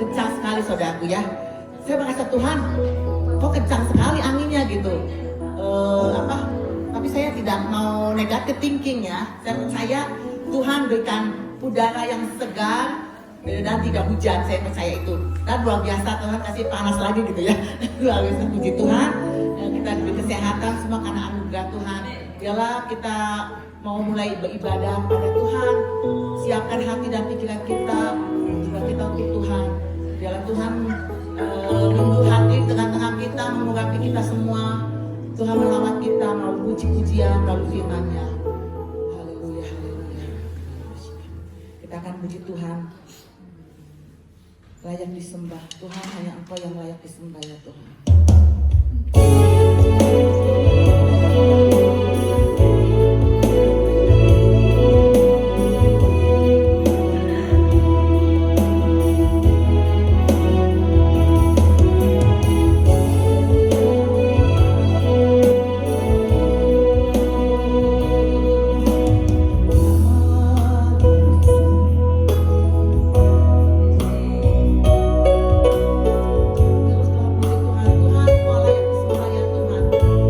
kencang sekali saudaraku ya. Saya merasa Tuhan, kok kencang sekali anginnya gitu. Tapi saya tidak mau negatif thinking ya. Saya percaya Tuhan berikan udara yang segar dan tidak hujan, saya percaya itu. Dan luar biasa Tuhan kasih panas lagi gitu ya. Luar biasa, puji Tuhan. Kita diberi kesehatan semua karena anugerah Tuhan. Biarlah kita mau mulai beribadah pada Tuhan. Siapkan hati dan pikiran kita supaya kita untuk Tuhan. Biarlah Tuhan lembut hati tengah-tengah kita, mengurapi kita semua. Tuhan merawat kita melalui puji-pujian, melalui firman-Nya. Haleluya, haleluya. Kita akan puji Tuhan. Layak disembah. Tuhan, hanya Engkau yang layak disembah ya Tuhan. Tuhan, Tuhan, Tuhan, Tuhan, Tuhan,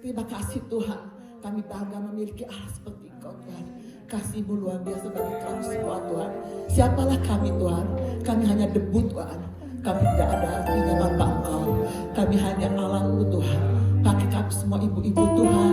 Terima kasih Tuhan, kami bangga memiliki Allah seperti Engkau Tuhan. Kasih-Mu luar biasa bagi kami semua Tuhan. Siapalah kami Tuhan, kami hanya debu Tuhan. Kami tidak ada artinya tanpa Engkau. Kami hanya alat-Mu Tuhan. Pakai kami semua ibu-ibu Tuhan.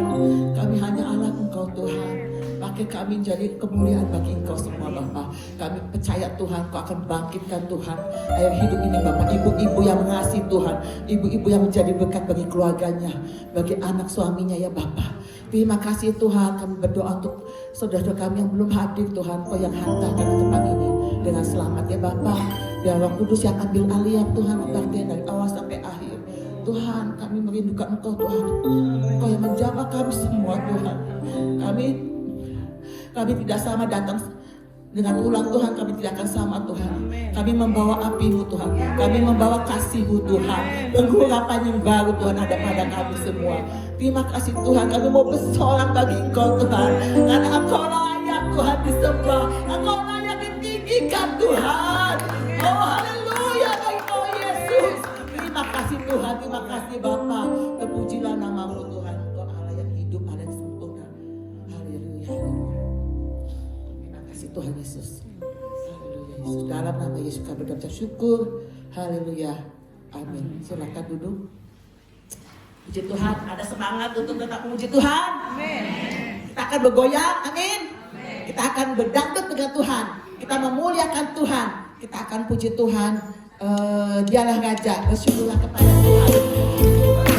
Kami hanya alat Engkau Tuhan. Pakai kami jadi kemuliaan bagi Engkau semua Bapa. Kami percaya Tuhan, Kau akan bangkitkan Tuhan air hidup ini Bapa. Ibu-ibu yang mengasihi Tuhan, ibu-ibu yang menjadi berkat bagi keluarganya, bagi anak suaminya ya Bapa. Terima kasih Tuhan, kami berdoa untuk saudara-saudara kami yang belum hadir Tuhan, Kau yang hantarkan ke tempat ini dengan selamat ya Bapa. Biar Roh Kudus yang ambil alih ya Tuhan, bagian dari awal sampai akhir. Tuhan, kami merindukan Engkau Tuhan. Engkau yang menjaga kami semua Tuhan. Kami tidak sama datang dengan ulang Tuhan, kami tidak akan sama Tuhan. Kami membawa api-Mu Tuhan, kami membawa kasih-Mu Tuhan. Pengharapan yang baru Tuhan ada pada kami semua. Terima kasih Tuhan, kami mau bersorak bagi Engkau Tuhan. Karena Engkau layak Tuhan disembah, Engkau layak ditinggikan Tuhan. Oh haleluya bagi Engkau Yesus. Terima kasih Tuhan, terima kasih Bapa. Terpujilah nama-Mu Tuhan. Engkau Allah yang hidup, Allah yang sempurna. Haleluya. Terima kasih Tuhan Yesus. Haleluya Yesus. Dalam nama Yesus kami berdoa syukur. Haleluya. Amin. Silakan duduk. Puji Tuhan, ada semangat untuk tetap memuji Tuhan. Amin. Kita akan bergoyang, amin. Kita akan berdangdut dengan Tuhan. Kita memuliakan Tuhan. Kita akan puji Tuhan. Dialah Raja. Bersyukurlah kepada Tuhan. Tuhan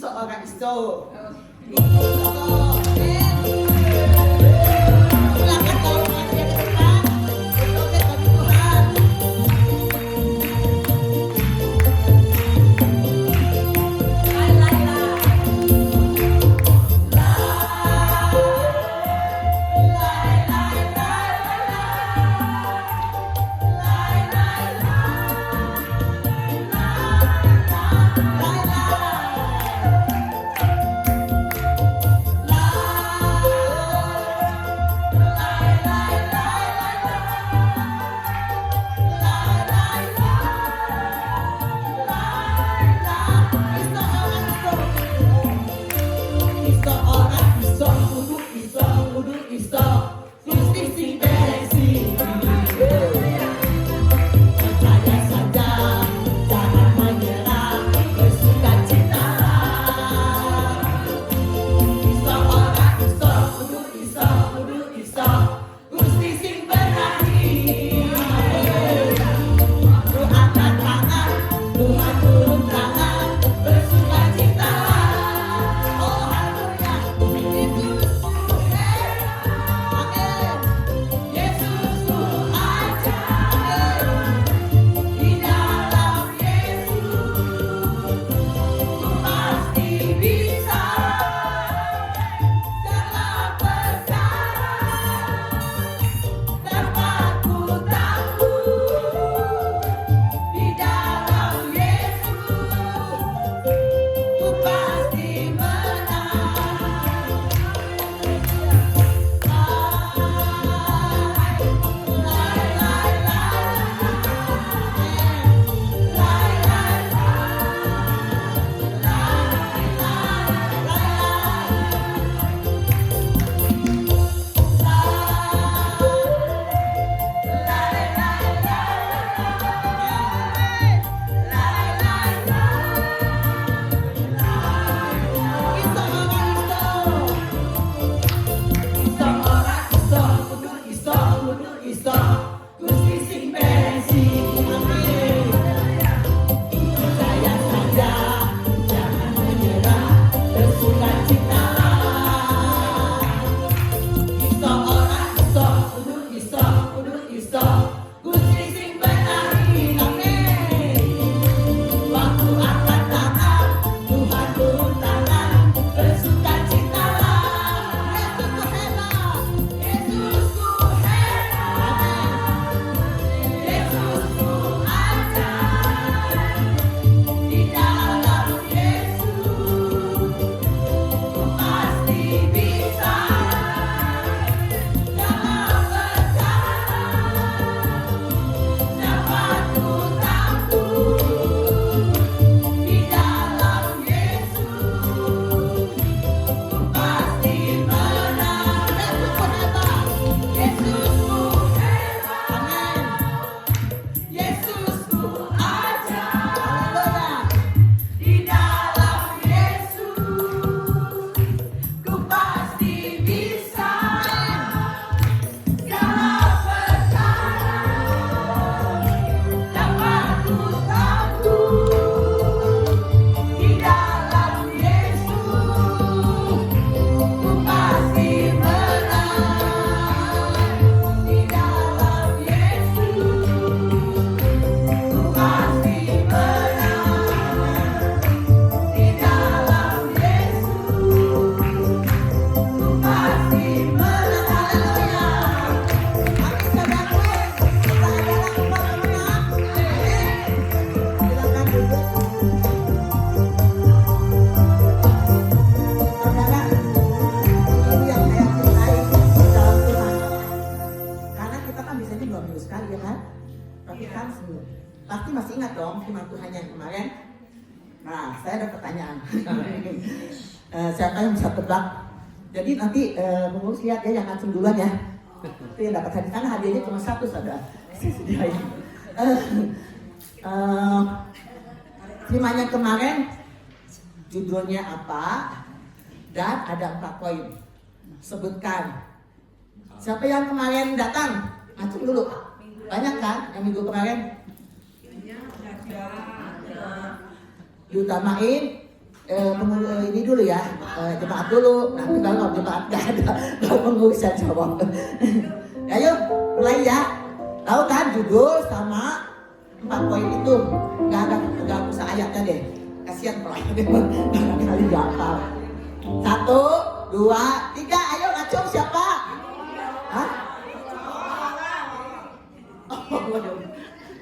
iso ora iso. Silakan kalau masih ada depan. Oke, bagi Tuhan. Pasti masih ingat dong firman Tuhan yang kemarin. Nah, saya ada pertanyaan. Siapa yang bisa tebak? Jadi nanti pengurus lihat ya yang langsung duluan ya. Itu yang dapat hadiah, karena hadiahnya cuma satu saja. Sediain. Firman yang kemarin judulnya apa? Dan ada 4 poin. Sebutkan. Siapa yang kemarin datang? Acung dulu. Banyak kan yang minggu kemarin? Diutamain ini dulu ya, jemaat dulu. Nanti kalau jemaat nggak ada, baru pengurus yang jawab. Ayo mulai ya. Tahu kan judul sama 4 poin itu. Nggak usah ayatnya deh. Kasihan pelayan barangkali nggak hafal. 1, 2, 3. Ayo ngacung siapa? Hah? Oh, waduh.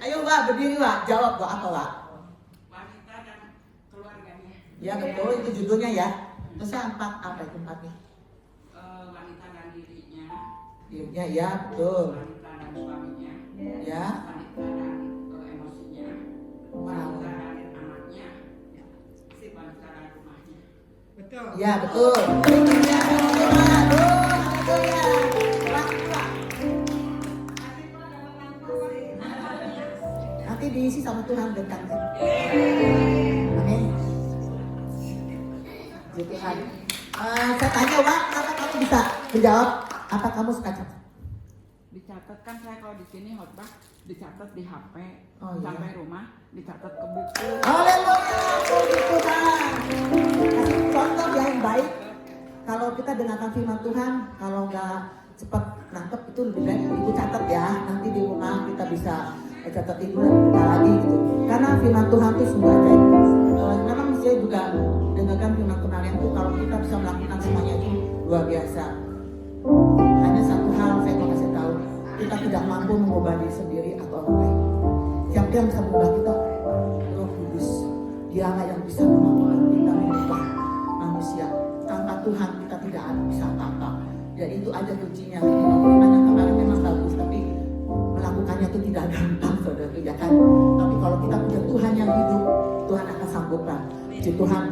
Ayo Wak, berdiri Wak. Jawab Wak, apa Wak? Wanita dan keluarganya. Ya betul, itu judulnya ya. Terus yang 4, apa itu 4-nya? Wanita dan dirinya. Dirinya ya, betul. Wanita dan suaminya. Ya. Wanita dan emosinya. Wanita dan anaknya. Si wanita dan rumahnya. Betul. Ya betul. Ya, nanti diisi sama Tuhan dekat. Amin. Puji Tuhan. Saya tanya Wak, kenapa kamu bisa menjawab? Apa kamu suka catat? Dicatat kan saya kalau di sini khotbah dicatat di HP. Oh, iya. Sampai rumah dicatat ke buku. Haleluya, puji Tuhan. Kasih contoh yang baik. Kalau kita dengarkan firman Tuhan, kalau nggak cepat nangkep itu lebih baik ibu catat ya. Nanti di rumah kita bisa catat itu kita lagi gitu. Karena firman Tuhan itu sungguh ajaib. Memang saya juga dengarkan firman Tuhan itu kalau kita bisa melakukan semuanya itu luar biasa. Hanya satu hal saya mau kasih tahu, kita tidak mampu mengubah diri sendiri atau orang lain. Siapa yang bisa mengubah kita? Roh Kudus. Dialah yang bisa memampukan kita mengubah manusia. Tanpa Tuhan kita tidak bisa apa-apa. Dan itu aja kuncinya. Firman yang kemarin memang bagus, tapi melakukannya itu tidak gampang, saudara, ya kan? Tapi kalau kita punya Tuhan yang hidup, Tuhan akan sanggupan. Puji Tuhan.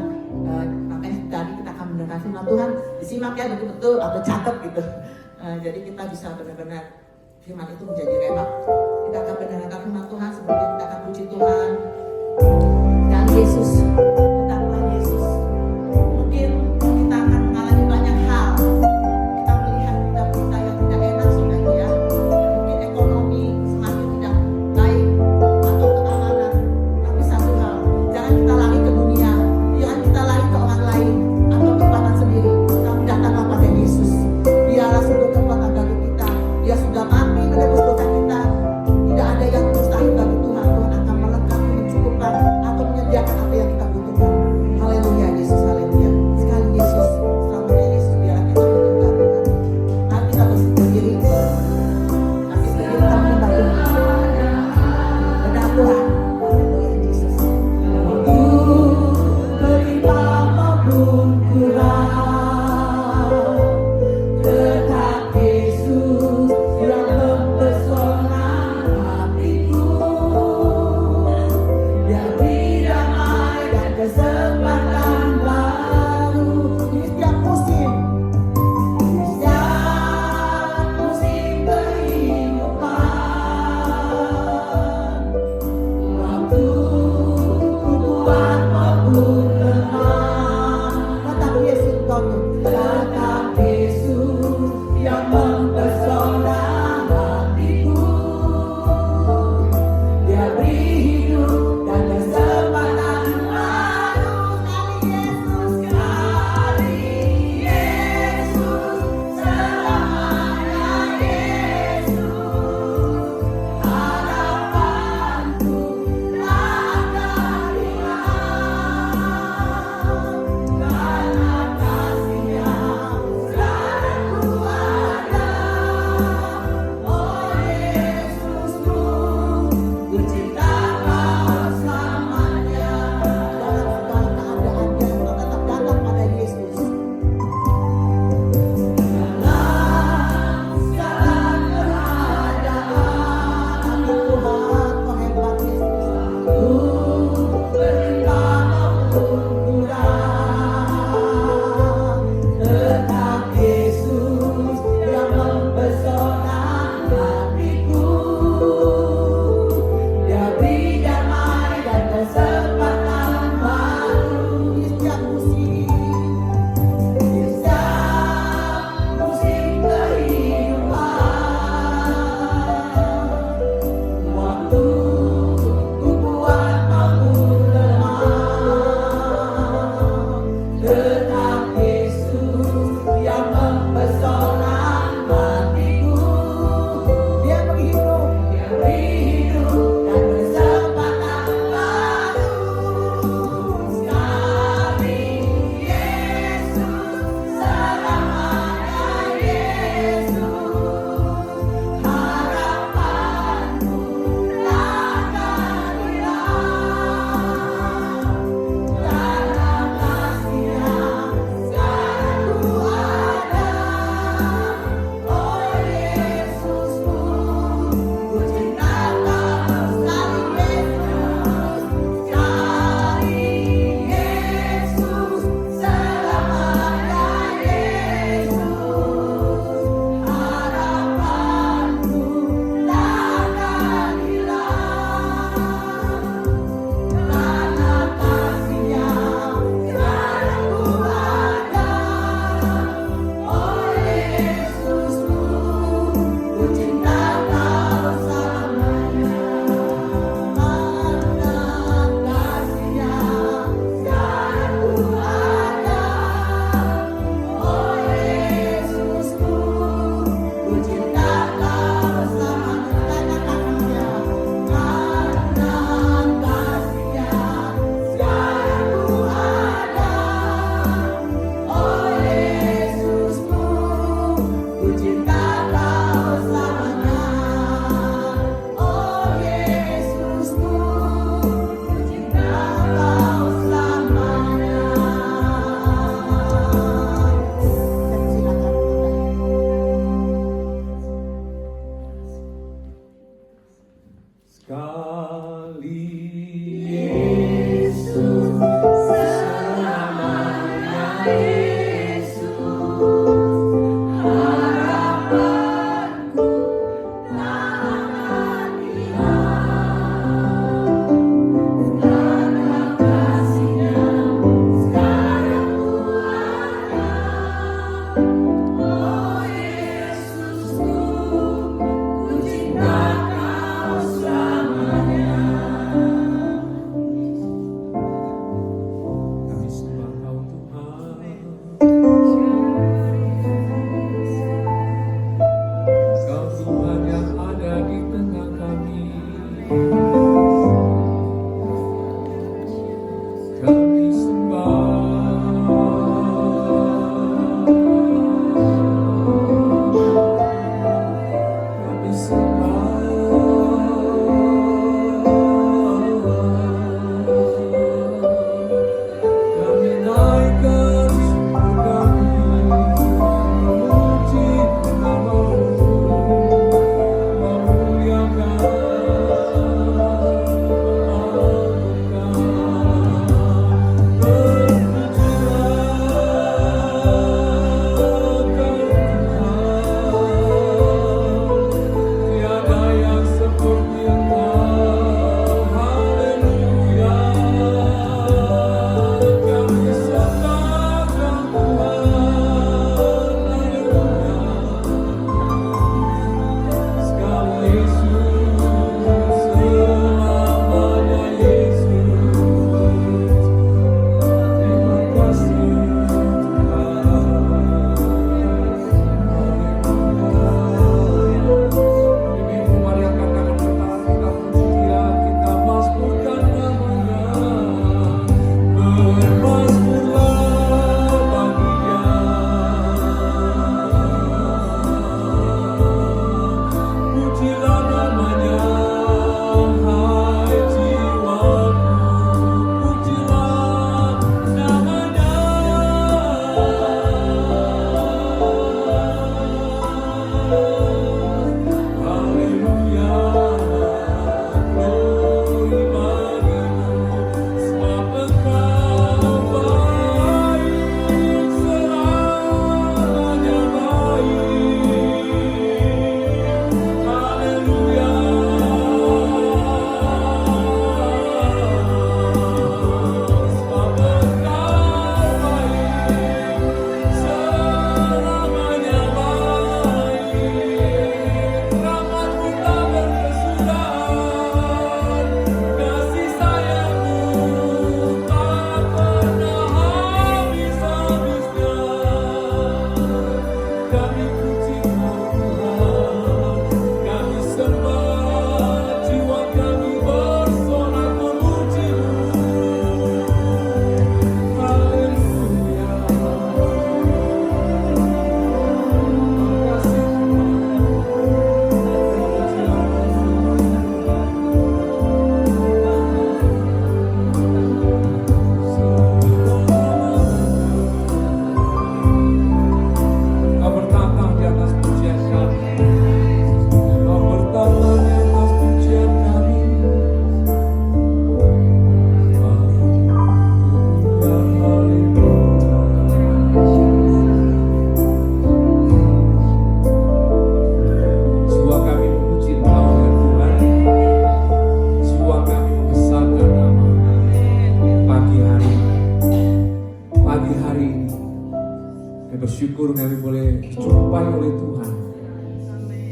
Makanya tadi kita akan mendengar firman Tuhan, disimak ya betul-betul atau catat gitu. Jadi kita bisa benar-benar firman itu menjadi rema. Kita akan mendengarkan firman Tuhan sebelumnya kita akan puji Tuhan. Dan Yesus, tetaplah Yesus. Mungkin kita akan mengalami banyak hal. Kita melihat berita yang tidak enak saudara ya. Mungkin ekonomi semakin tidak baik atau keamanan. Tapi satu hal, jangan kita lari ke dunia, jangan kita lari ke orang lain atau kekuatan sendiri. Tapi datanglah pada Yesus. Dialah sumber kekuatan bagi kita. Dia sudah mati menebus dosa kita. Tidak ada yang mustahil bagi Tuhan. Tuhan akan melengkapi, mencukupkan atau menyediakan apa yang kita butuhkan. Haleluya.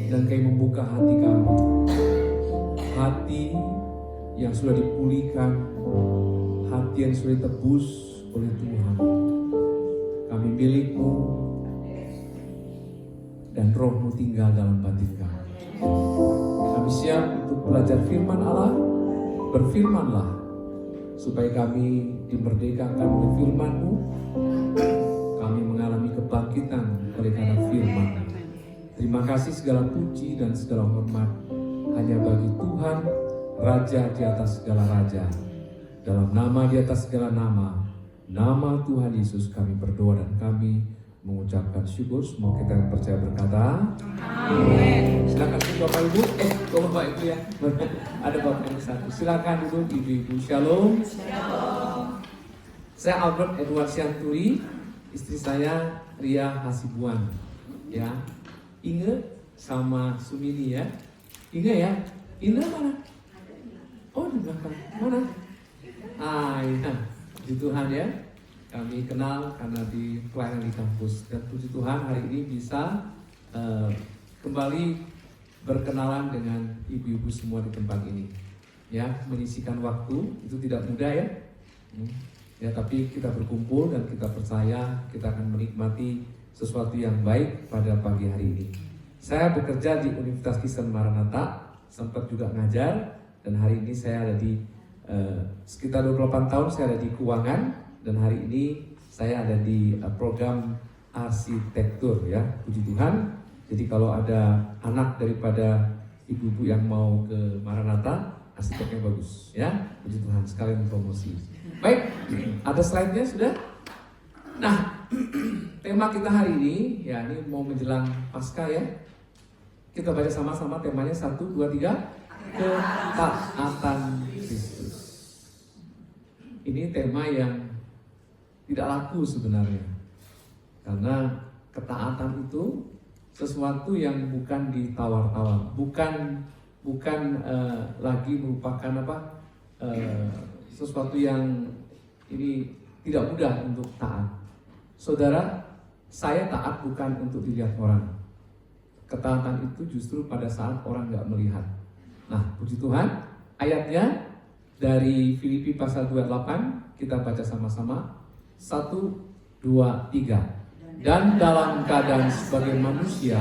dan kami membuka hati kami, hati yang sudah dipulihkan, hati yang sudah ditebus oleh Tuhan. Kami milik-Mu, dan Roh-Mu tinggal dalam batin kami. Kami siap untuk belajar firman Allah. Berfirmanlah, supaya kami dimerdekakan oleh firman-Mu. Kami mengalami kebangkitan oleh karena firman. Terima kasih, segala puji dan segala hormat hanya bagi Tuhan, Raja di atas segala raja. Dalam nama di atas segala nama, nama Tuhan Yesus kami berdoa dan kami mengucapkan syukur. Semua kita yang percaya berkata amin. Silakan Bapak Ibu, Bapak Ibu ya. Ada Bapak yang satu. Silakan duduk Ibu-ibu. Shalom. Shalom. Saya Albert Edward Sianturi, istri saya Ria Hasibuan. Ya, Inge sama Sumini ya. Inge ya. Inge mana? Oh di belakang. Mana? Iya. Puji Tuhan ya. Kami kenal karena di pelayanan di kampus, dan puji Tuhan hari ini bisa kembali berkenalan dengan ibu-ibu semua di tempat ini. Ya, menyisikan waktu itu tidak mudah ya. Ya, tapi kita berkumpul dan kita percaya kita akan menikmati sesuatu yang baik pada pagi hari ini. Saya bekerja di Universitas Kristen Maranatha, sempat juga ngajar, dan hari ini saya ada di sekitar 28 tahun saya ada di keuangan. Dan hari ini saya ada di program arsitektur ya, puji Tuhan. Jadi kalau ada anak daripada ibu-ibu yang mau ke Maranatha, arsiteknya bagus ya, puji Tuhan, sekalian promosi. Baik, ada slide-nya sudah? Nah, tema kita hari ini, ya ini mau menjelang Paskah ya. Kita baca sama-sama temanya 1, 2, 3. Ketaatan Kristus. Ini tema yang tidak laku sebenarnya, karena ketaatan itu sesuatu yang bukan ditawar-tawar, bukan lagi merupakan sesuatu yang ini tidak mudah untuk taat. Saudara, saya taat bukan untuk dilihat orang. Ketaatan itu justru pada saat orang nggak melihat. Nah, puji Tuhan, ayatnya dari Filipi pasal 28 kita baca sama-sama. 1, 2, 3. Dan dalam keadaan sebagai manusia,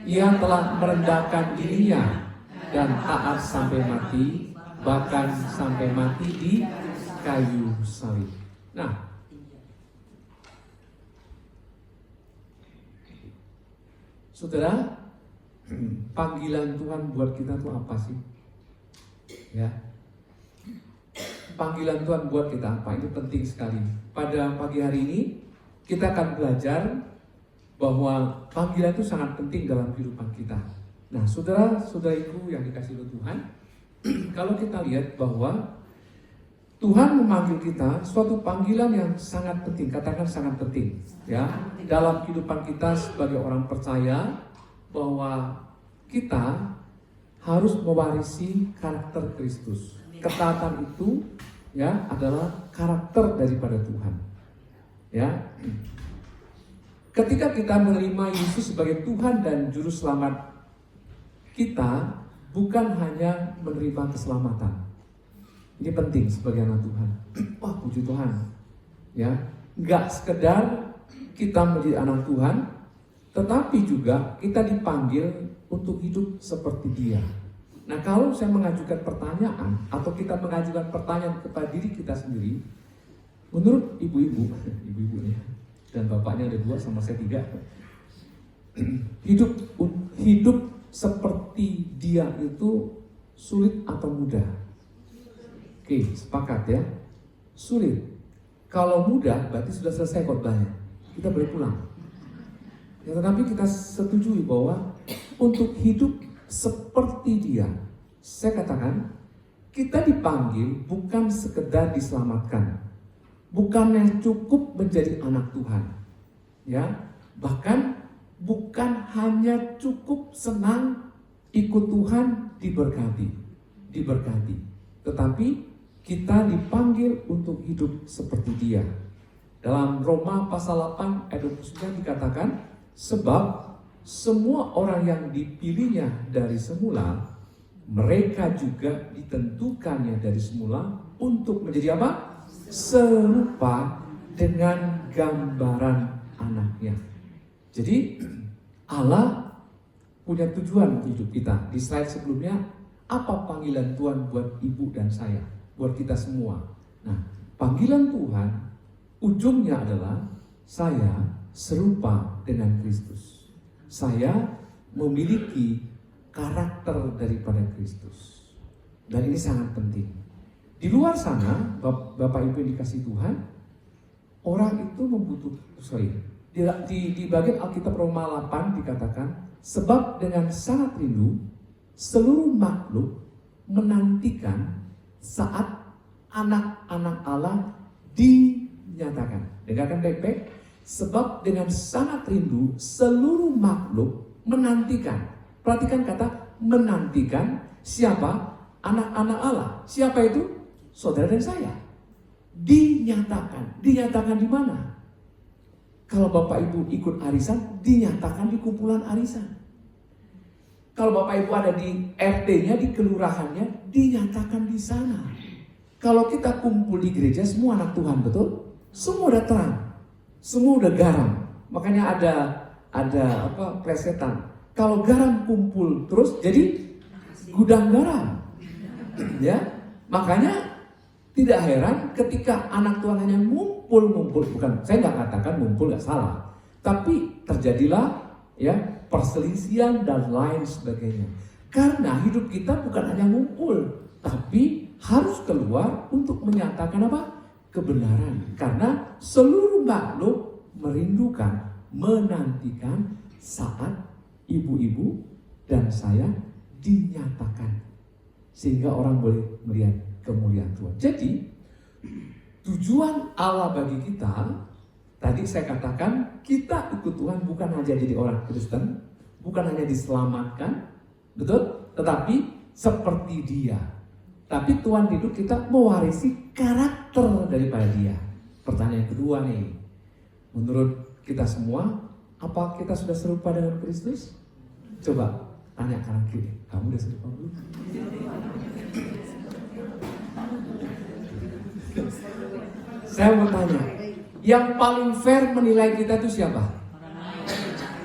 ia telah merendahkan dirinya dan taat sampai mati, bahkan sampai mati di kayu salib. Nah, saudara, panggilan Tuhan buat kita tuh apa sih? Ya, panggilan Tuhan buat kita apa? Ini penting sekali. Pada pagi hari ini kita akan belajar bahwa panggilan itu sangat penting dalam kehidupan kita. Nah, saudara-saudariku yang dikasihi oleh Tuhan, kalau kita lihat bahwa Tuhan memanggil kita suatu panggilan yang sangat penting, katakan sangat penting, ya, dalam kehidupan kita sebagai orang percaya, bahwa kita harus mewarisi karakter Kristus. Ketaatan itu ya adalah karakter daripada Tuhan. Ya. Ketika kita menerima Yesus sebagai Tuhan dan juru selamat kita, bukan hanya menerima keselamatan. Ini penting sebagai anak Tuhan. Wah, puji Tuhan. Ya, enggak sekedar kita menjadi anak Tuhan, tetapi juga kita dipanggil untuk hidup seperti Dia. Nah, kalau saya mengajukan pertanyaan atau kita mengajukan pertanyaan kepada diri kita sendiri, menurut ibu-ibu ya, dan bapaknya ada 2 sama saya 3, hidup seperti Dia itu sulit atau mudah? Oke, sepakat ya, sulit. Kalau mudah berarti sudah selesai khotbahnya, kita boleh pulang. Ya, tetapi kita setujui bahwa untuk hidup seperti Dia, saya katakan kita dipanggil bukan sekedar diselamatkan, bukan yang cukup menjadi anak Tuhan, ya, bahkan bukan hanya cukup senang ikut Tuhan diberkati, tetapi kita dipanggil untuk hidup seperti Dia. Dalam Roma pasal 8 ayat 29 dikatakan, sebab semua orang yang dipilihnya dari semula, mereka juga ditentukannya dari semula untuk menjadi apa? Serupa dengan gambaran anaknya. Jadi Allah punya tujuan untuk hidup kita. Di slide sebelumnya, apa panggilan Tuhan buat ibu dan saya, buat kita semua? Nah, panggilan Tuhan ujungnya adalah saya serupa dengan Kristus. Saya memiliki karakter daripada Kristus. Dan ini sangat penting. Di luar sana, Bapak Ibu yang dikasih Tuhan, orang itu di bagian Alkitab Roma 8 dikatakan, sebab dengan sangat rindu seluruh makhluk menantikan saat anak-anak Allah dinyatakan. Dengarkan baik-baik. Sebab dengan sangat rindu seluruh makhluk menantikan. Perhatikan kata menantikan siapa? Anak-anak Allah. Siapa itu? Saudara dan saya. Dinyatakan. Dinyatakan di mana? Kalau Bapak Ibu ikut arisan, dinyatakan di kumpulan arisan. Kalau Bapak Ibu ada di RT-nya, di kelurahannya, dinyatakan di sana. Kalau kita kumpul di gereja, semua anak Tuhan, betul? Semua udah terang. Semua udah garam. Makanya ada plesetan. Kalau garam kumpul terus jadi gudang garam. Ya. Makanya tidak heran ketika anak Tuhan hanya ngumpul. Bukan, saya nggak katakan ngumpul nggak salah. Tapi terjadilah ya perselisihan dan lain sebagainya. Karena hidup kita bukan hanya ngumpul, tapi harus keluar untuk menyatakan apa? Kebenaran. Karena seluruh makhluk merindukan, menantikan saat ibu-ibu dan saya dinyatakan. Sehingga orang boleh melihat kemuliaan Tuhan. Jadi, tujuan Allah bagi kita, tadi saya katakan, kita ikut Tuhan bukan hanya jadi orang Kristen, bukan hanya diselamatkan, betul? Tetapi seperti Dia. Tapi Tuhan hidup kita mewarisi karakter daripada Dia. Pertanyaan kedua nih, menurut kita semua, apa kita sudah serupa dengan Kristus? Coba tanya kanan kiri, kamu udah serupa belum? Saya mau tanya, yang paling fair menilai kita itu siapa?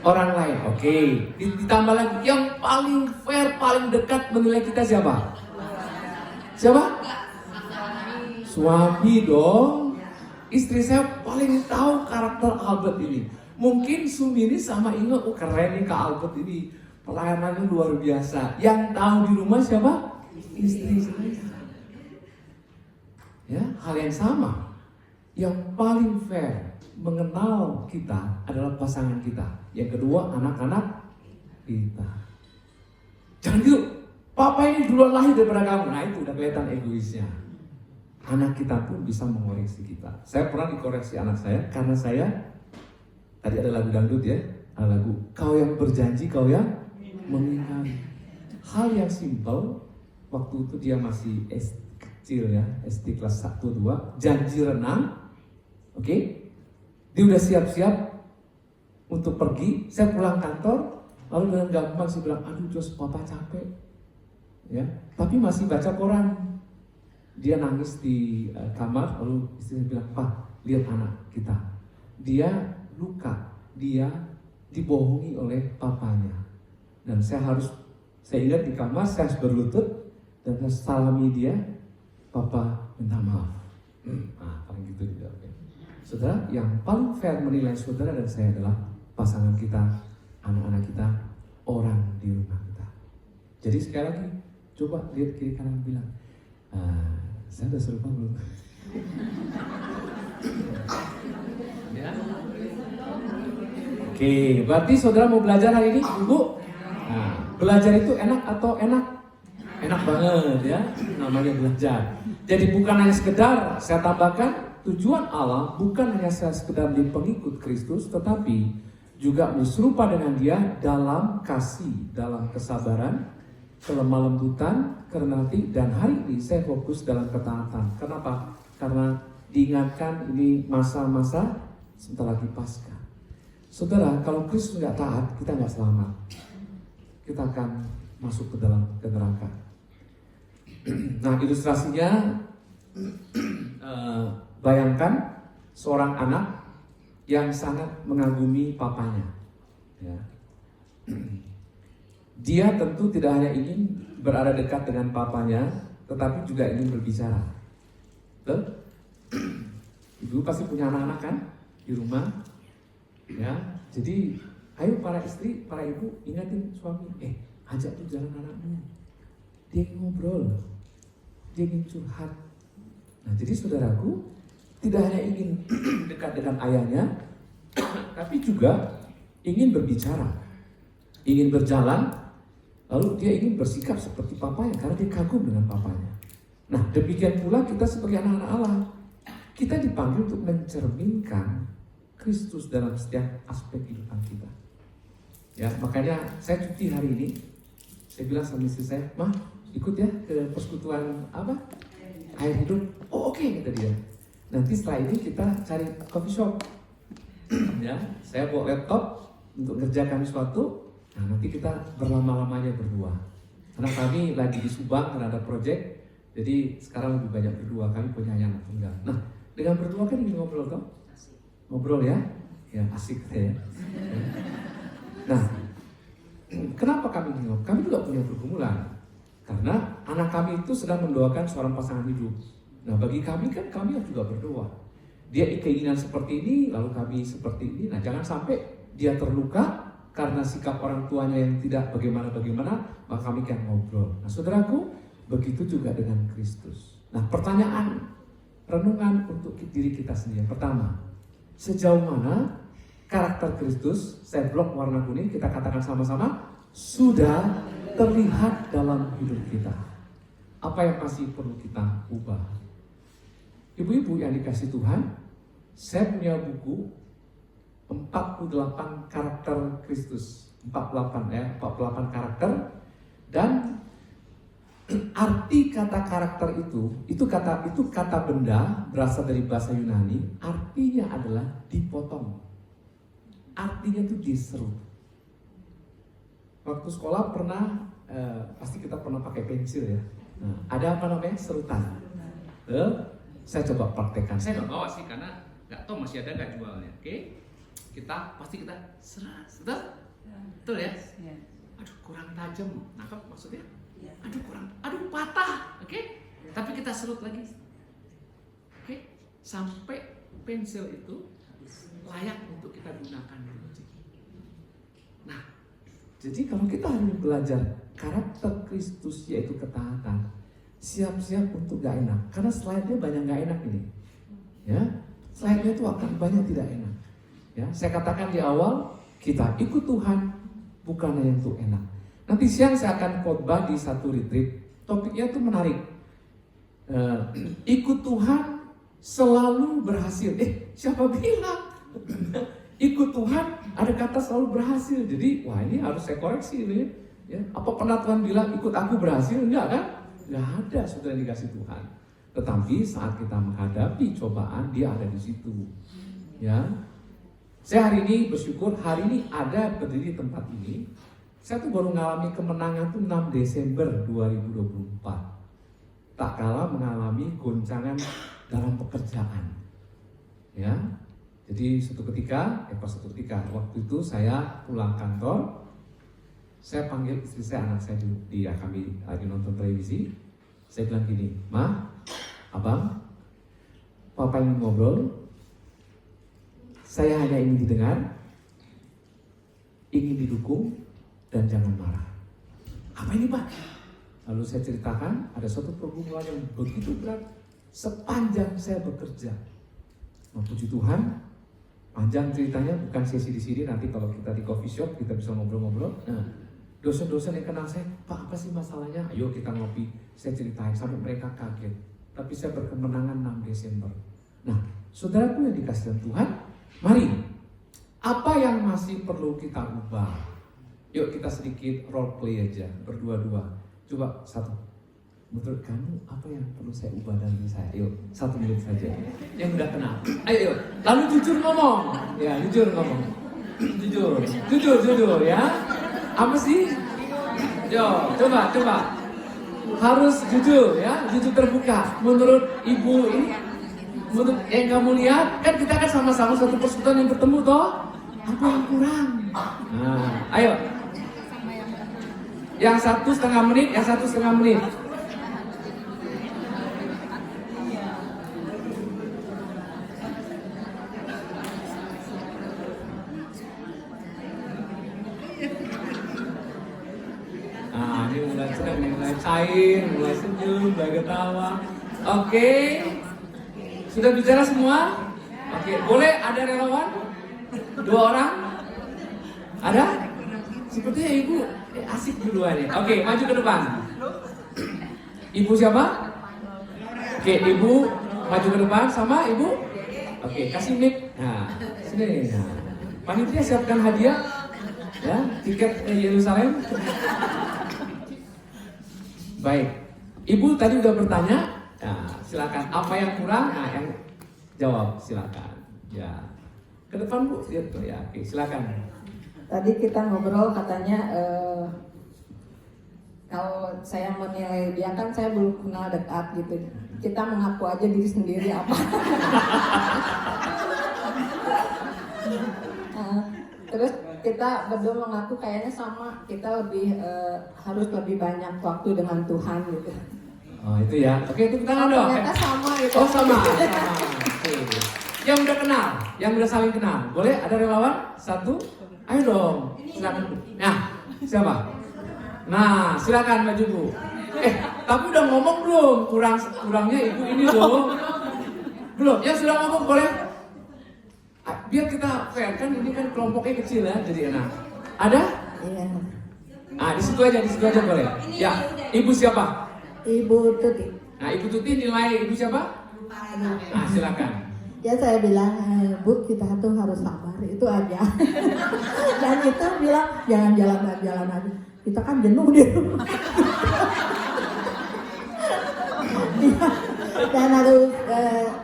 Orang lain. Oke. Ditambah lagi, yang paling fair, paling dekat menilai kita siapa? Siapa? Suami dong. Istri saya paling tahu karakter Albert ini. Mungkin Sumi ini sama Inge, oh keren nih Kak Albert ini, pelayanannya luar biasa. Yang tahu di rumah siapa? Istri saya. Ya, hal yang sama. Yang paling fair mengenal kita adalah pasangan kita. Yang kedua, anak-anak kita. Jangan gitu, papa ini duluan lahir daripada kamu. Nah itu udah kelihatan egoisnya. Anak kita pun bisa mengoreksi kita. Saya pernah dikoreksi anak saya karena saya, tadi ada lagu dangdut ya, ada lagu kau yang berjanji, kau yang mengingkari. Hal yang simpel, waktu itu dia masih kecil ya, SD kelas 1-2, janji renang, oke? Dia udah siap-siap untuk pergi, saya pulang kantor, lalu dengan gampang saya bilang, aduh Jos, papa capek, ya, tapi masih baca koran. Dia nangis di kamar, lalu istrinya bilang, Pak, lihat anak kita, dia luka, dia dibohongi oleh papanya, dan saya ingat di kamar, saya harus berlutut dan saya salami dia, Papa minta maaf. Paling gitu juga. Saudara, yang paling fair menilai saudara dan saya adalah pasangan kita, anak-anak kita, orang di rumah kita. Jadi sekali lagi, coba lihat kiri kanan bilang, saya udah serupa belum? Ya. Oke, berarti saudara mau belajar hari ini, Bu? Nah, belajar itu enak atau enak? Enak banget ya, namanya belajar. Jadi bukan hanya sekedar, saya tambahkan, tujuan Allah bukan hanya sekedar menjadi pengikut Kristus, tetapi juga serupa dengan Dia dalam kasih, dalam kesabaran, kelemah lembutan, kerendahan hati, dan hari ini saya fokus dalam ketaatan. Kenapa? Karena diingatkan ini masa-masa sebentar lagi Paskah. Saudara, kalau Kristus nggak taat, kita nggak selamat. Kita akan masuk ke neraka. Nah, ilustrasinya, bayangkan seorang anak yang sangat mengagumi papanya. Ya. Dia tentu tidak hanya ingin berada dekat dengan papanya, tetapi juga ingin berbicara. Betul? Ibu pasti punya anak-anak kan di rumah, ya. Jadi, ayo para istri, para ibu ingatin suami, ajak tuh jalan anakmu. Dia ingin ngobrol, dia ingin curhat. Nah, jadi saudaraku, tidak hanya ingin dekat dengan ayahnya, tapi juga ingin berbicara, ingin berjalan. Lalu dia ingin bersikap seperti papanya karena dia kagum dengan papanya. Nah, demikian pula kita sebagai anak-anak Allah. Kita dipanggil untuk mencerminkan Kristus dalam setiap aspek kehidupan kita. Ya, makanya saya cuti hari ini. Saya bilang sama istri saya, "Mah, ikut ya ke persekutuan air hidup." "Oh, oke," kata dia. "Nanti setelah ini kita cari coffee shop." Ya, saya bawa laptop untuk ngerjakan sesuatu. Nah, nanti kita berlama-lamanya berdua. Karena kami lagi di Subang karena ada project, jadi sekarang lebih banyak berdua. Kami punya anak tunggal. Nah, dengan berdua kan ingin ngobrol toh? Ngobrol ya? Ya asik ya. Nah, kenapa kami ingin ngobrol? Kami juga punya pergumulan. Karena anak kami itu sedang mendoakan seorang pasangan hidup. Nah, bagi kami kan kami harus juga berdoa. Dia keinginan seperti ini, lalu kami seperti ini. Nah, jangan sampai dia terluka karena sikap orang tuanya yang tidak bagaimana, maka kami kan ngobrol. Nah, saudaraku, begitu juga dengan Kristus. Nah, pertanyaan renungan untuk diri kita sendiri. Pertama, sejauh mana karakter Kristus, saya blok warna kuning, kita katakan sama-sama, sudah terlihat dalam hidup kita. Apa yang masih perlu kita ubah? Ibu-ibu yang dikasih Tuhan, saya punya buku 48 karakter Kristus, 48 karakter, dan arti kata karakter itu kata benda berasal dari bahasa Yunani, artinya adalah dipotong, artinya itu diserut. Waktu sekolah pernah, pasti kita pernah pakai pensil ya, nah, ada apa namanya serutan. Saya coba praktekkan, saya nggak bawa sih karena nggak tahu masih ada nggak jualnya, oke? Kita serat, betul ya? Aduh kurang tajam, nangkep maksudnya? Aduh patah, oke? Tapi kita serut lagi, oke? Sampai pensil itu layak untuk kita gunakan. Nah, jadi kalau kita harus belajar karakter Kristus yaitu ketaatan, siap-siap untuk gak enak, karena slide-nya banyak gak enak ini, ya. Slide-nya itu akan banyak tidak enak. Ya, saya katakan di awal, kita ikut Tuhan bukan hanya untuk enak. Nanti siang saya akan khotbah di satu retreat. Topiknya itu menarik. Ikut Tuhan selalu berhasil. Siapa bilang? Ikut Tuhan ada kata selalu berhasil. Jadi, wah ini harus saya koreksi ini. Ya, apa pernah Tuhan bilang ikut aku berhasil? Enggak kan? Enggak ada, sudah dikasih Tuhan. Tetapi saat kita menghadapi cobaan, dia ada di situ. Ya. Saya hari ini bersyukur, hari ini ada berdiri di tempat ini. Saya tuh baru mengalami kemenangan tuh 6 Desember 2024. Tak kalah mengalami goncangan dalam pekerjaan. Ya. Jadi suatu ketika, waktu itu saya pulang kantor, saya panggil istri saya, anak saya kami lagi nonton televisi. Saya bilang gini, "Ma, Abang, Papa ingin ngobrol. Saya hanya ingin didengar, ingin didukung, dan jangan marah." "Apa ini Pak?" Lalu saya ceritakan ada suatu pergumulan yang begitu berat sepanjang saya bekerja. Nah, puji Tuhan, panjang ceritanya, bukan sesi di sini. Nanti kalau kita di coffee shop kita bisa ngobrol-ngobrol. Nah, dosen-dosen yang kenal saya, "Pak, apa sih masalahnya?" "Ayo kita ngopi." Saya ceritain sampai mereka kaget. Tapi saya berkemenangan 6 Desember. Nah, saudaraku yang dikasih Tuhan, mari, apa yang masih perlu kita ubah? Yuk kita sedikit role play aja, berdua-dua. Coba satu. Menurut kamu apa yang perlu saya ubah dalam diri saya? Yuk, 1 menit saja. Yang udah kenal. Ayo. Lalu jujur ngomong. Ya, jujur ngomong. Jujur ya. Apa sih? Yo, coba. Harus jujur ya, jujur terbuka. Menurut ibu ini, menurut yang kamu lihat, kan kita kan sama-sama satu persekutuan yang bertemu toh. Apa yang kurang? Nah, ayo. Yang 1,5 menit, yang 1,5 menit. Nah, ini mulai senang, mulai cair, mulai senyum, mulai ketawa. Oke, sudah bicara semua? Oke, boleh ada relawan? 2 orang? Ada? Sepertinya ibu asik duluan ya. Oke, maju ke depan. Ibu siapa? Oke, ibu maju ke depan sama ibu. Oke, kasih mic. Nah, sini. Nah, panitia siapkan hadiah. Ya, tiket ke Yerusalem. Baik, ibu tadi udah bertanya. Nah, silakan. Apa yang kurang? Nah, yang jawab silakan. Ya, ke depan bu. Ya, oke, silakan. Tadi kita ngobrol katanya kalau saya menilai dia kan saya belum kenal dekat gitu. Kita mengaku aja diri sendiri apa. Terus kita berdua mengaku kayaknya sama, kita lebih harus lebih banyak waktu dengan Tuhan gitu. Oh itu ya, oke tepuk tangan dong. Ternyata sama gitu. Oh sama. Oke. Yang udah kenal, yang udah saling kenal, boleh ada relawan? 1, ayo dong, silakan. Nah, siapa? Nah, silakan maju bu. Tapi udah ngomong belum? Kurangnya ibu ini dong. Belum, yang sudah ngomong boleh? Biar kita fair kan, ini kan kelompoknya kecil ya, jadi enak. Ada? Iya. Ah, di situ aja boleh. Ya, ibu siapa? Ibu Tuti. Nah, ibu Tuti nilai ibu siapa? Nah, silakan. Ya saya bilang, Bu kita tuh harus sabar, itu aja. Dan itu bilang jangan jalan aja. Kita kan jenuh di rumah. Dan harus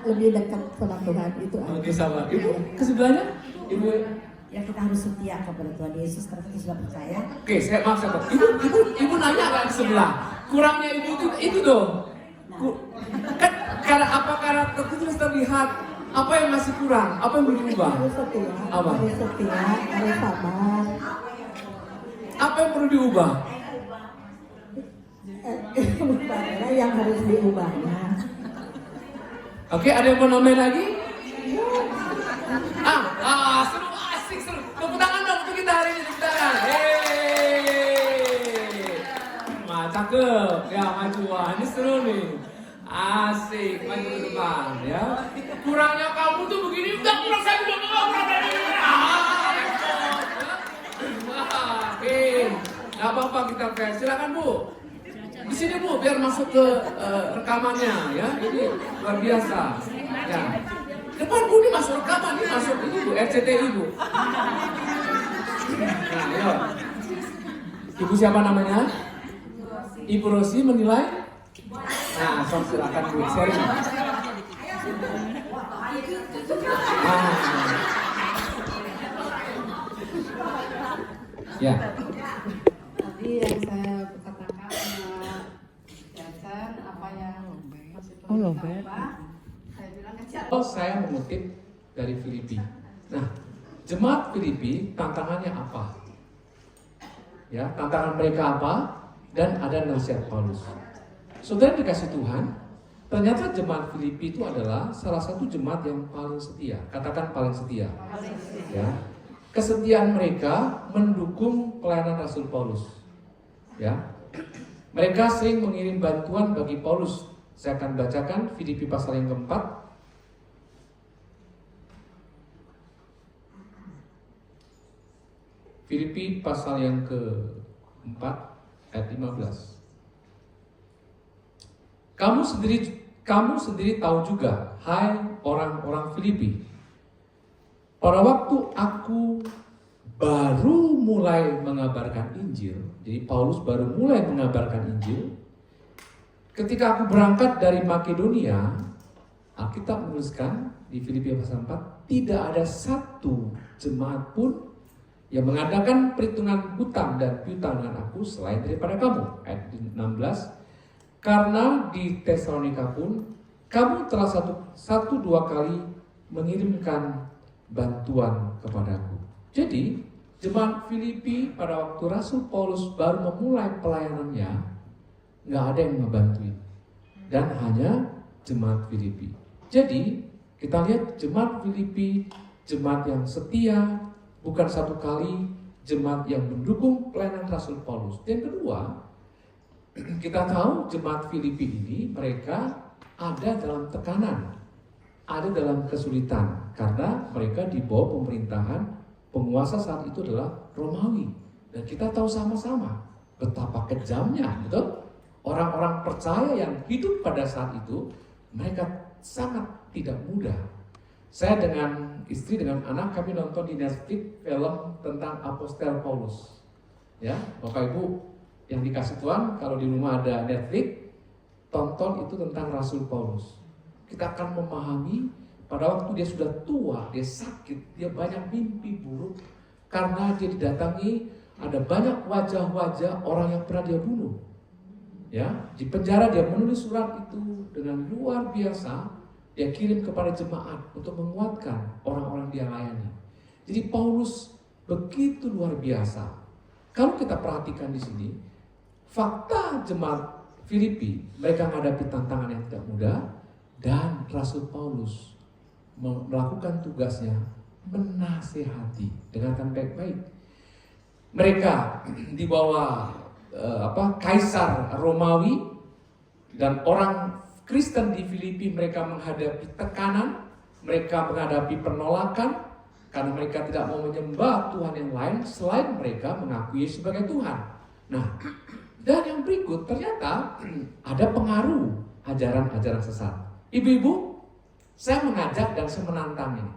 lebih dekat sama Tuhan itu aja. Oke, sabar. Ibu ke sebelahnya? Ibu. Ya kita harus setia kepada Tuhan Yesus karena kita sudah percaya. Oke, maaf sabar. Ibu nanya nggak ke sebelah? Kurangnya ibu itu dong. Kan karakter itu terus terlihat. Apa yang masih kurang? Apa yang belum diubah? Harus setia, Apa? harus sabar. Apa yang perlu diubah? Bukanlah yang harus diubahnya. Oke, ada yang mau nambahin lagi? Seru, asik, seru. Tepuk tangan dong untuk kita hari ini, tepuk tangan. Cakep. Ya, maju. Wah, ini seru nih. Asik, maju ke depan ya. Kurangnya kamu tuh begini, udah kurang saya udah kurang dari ini. Oke, nggak apa-apa kita fair. Silakan bu. Di sini bu, biar masuk ke rekamannya ya. Ini luar biasa. Ya. Depan bu ini masuk rekaman, ini masuk ini bu, RCTI bu. Nah, ayo. Ibu siapa namanya? Ibu Rosi menilai. Nah, silakan bu, sharing. Ya. Tadi yang saya katakan Jansen apa yang saya bilang kecil. Saya mengutip dari Filipi. Nah, jemaat Filipi tantangannya apa? Ya, tantangan mereka apa? Dan ada nasihat Paulus. Saudara dikasih Tuhan, ternyata jemaat Filipi itu adalah salah satu jemaat yang paling setia. Katakan paling setia. Ya. Kesetiaan mereka mendukung pelayanan Rasul Paulus. Ya. Mereka sering mengirim bantuan bagi Paulus. Saya akan bacakan Filipi pasal yang keempat. Filipi pasal yang keempat ayat 15. Kamu sendiri tahu juga, hai orang-orang Filipi, pada waktu aku baru mulai mengabarkan Injil, jadi Paulus baru mulai mengabarkan Injil, ketika aku berangkat dari Makedonia, Alkitab menuliskan di Filipi pasal 4, tidak ada satu jemaat pun yang mengadakan perhitungan hutang dan piutang dengan aku selain daripada kamu. Ayat 16, karena di Tesalonika pun kamu telah satu dua kali mengirimkan bantuan kepadaku. Jadi jemaat Filipi pada waktu Rasul Paulus baru memulai pelayanannya, nggak ada yang ngebantuin, dan hanya jemaat Filipi. Jadi kita lihat jemaat Filipi, jemaat yang setia, bukan satu kali, jemaat yang mendukung pelayanan Rasul Paulus. Yang kedua, kita tahu jemaat Filipi ini mereka ada dalam tekanan, ada dalam kesulitan, karena mereka di bawah pemerintahan penguasa saat itu adalah Romawi. Dan kita tahu sama-sama betapa kejamnya, betul? Orang-orang percaya yang hidup pada saat itu, mereka sangat tidak mudah. Saya dengan istri, dengan anak, kami nonton di Netflix film tentang Apostel Paulus. Ya, Bapak Ibu yang dikasih Tuhan, kalau di rumah ada Netflix, tonton itu tentang Rasul Paulus. Kita akan memahami pada waktu dia sudah tua, dia sakit, dia banyak mimpi buruk karena dia didatangi ada banyak wajah-wajah orang yang pernah dia bunuh. Ya, di penjara dia menulis surat itu dengan luar biasa. Dia kirim kepada jemaat untuk menguatkan orang-orang dia layani. Jadi Paulus begitu luar biasa. Kalau kita perhatikan di sini, fakta jemaat Filipi, mereka menghadapi tantangan yang tidak mudah, dan Rasul Paulus melakukan tugasnya menasihati dengan baik-baik. Mereka di bawah Kaisar Romawi, dan orang Kristen di Filipi mereka menghadapi tekanan, mereka menghadapi penolakan karena mereka tidak mau menyembah Tuhan yang lain selain mereka mengakui sebagai Tuhan. Nah, dan yang berikut ternyata ada pengaruh ajaran-ajaran sesat. Ibu-ibu, saya mengajak dan saya menantang ini.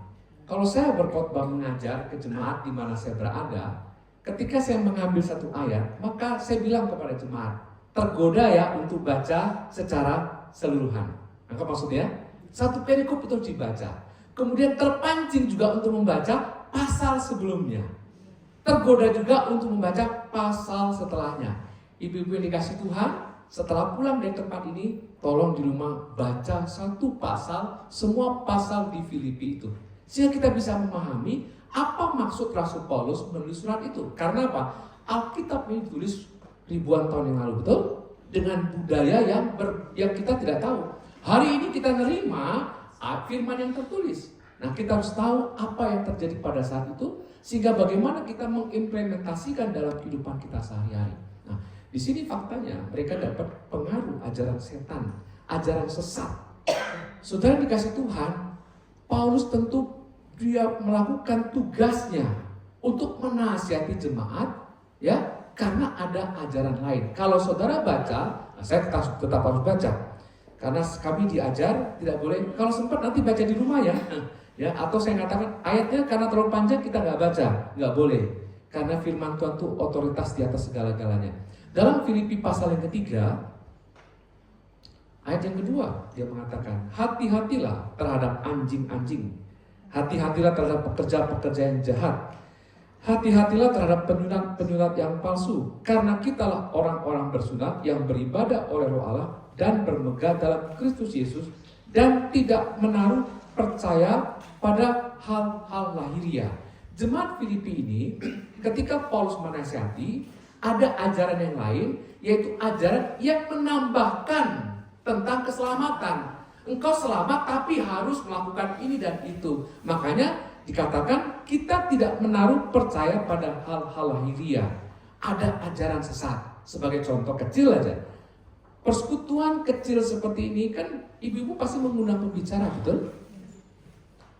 Kalau saya berkhotbah mengajar ke jemaat di mana saya berada, ketika saya mengambil satu ayat, maka saya bilang kepada jemaat, tergoda ya untuk baca secara seluruhan. Maka maksudnya satu perikop itu dibaca, kemudian terpancing juga untuk membaca pasal sebelumnya, tergoda juga untuk membaca pasal setelahnya. Ibu-ibu yang dikasih Tuhan, setelah pulang dari tempat ini, tolong di rumah baca satu pasal, semua pasal di Filipi itu, sehingga kita bisa memahami apa maksud Rasul Paulus menulis surat itu. Karena apa? Alkitab ini ditulis ribuan tahun yang lalu, betul? Dengan budaya yang kita tidak tahu. Hari ini kita nerima firman yang tertulis. Nah, kita harus tahu apa yang terjadi pada saat itu, sehingga bagaimana kita mengimplementasikan dalam kehidupan kita sehari-hari. Nah, di sini faktanya mereka dapat pengaruh ajaran setan, ajaran sesat. Saudara dikasih Tuhan, Paulus tentu dia melakukan tugasnya untuk menasihati jemaat, ya. Karena ada ajaran lain. Kalau saudara baca, nah saya tetap harus baca. Karena kami diajar tidak boleh. Kalau sempat nanti baca di rumah ya. Ya, atau saya katakan ayatnya karena terlalu panjang kita nggak baca, nggak boleh. Karena firman Tuhan itu otoritas di atas segala-galanya. Dalam Filipi pasal yang ketiga, ayat yang kedua dia mengatakan, hati-hatilah terhadap anjing-anjing. Hati-hatilah terhadap pekerja-pekerja yang jahat. Hati-hatilah terhadap penyunat-penyunat yang palsu, karena kitalah orang-orang bersunat yang beribadah oleh Roh Allah dan bermegah dalam Kristus Yesus dan tidak menaruh percaya pada hal-hal lahiriah. Jemaat Filipi ini ketika Paulus menasihati, ada ajaran yang lain, yaitu ajaran yang menambahkan tentang keselamatan. Engkau selamat tapi harus melakukan ini dan itu. Makanya dikatakan kita tidak menaruh percaya pada hal-hal lahiriah. Ada ajaran sesat. Sebagai contoh kecil aja, persekutuan kecil seperti ini kan ibu-ibu pasti mengundang pembicara, betul?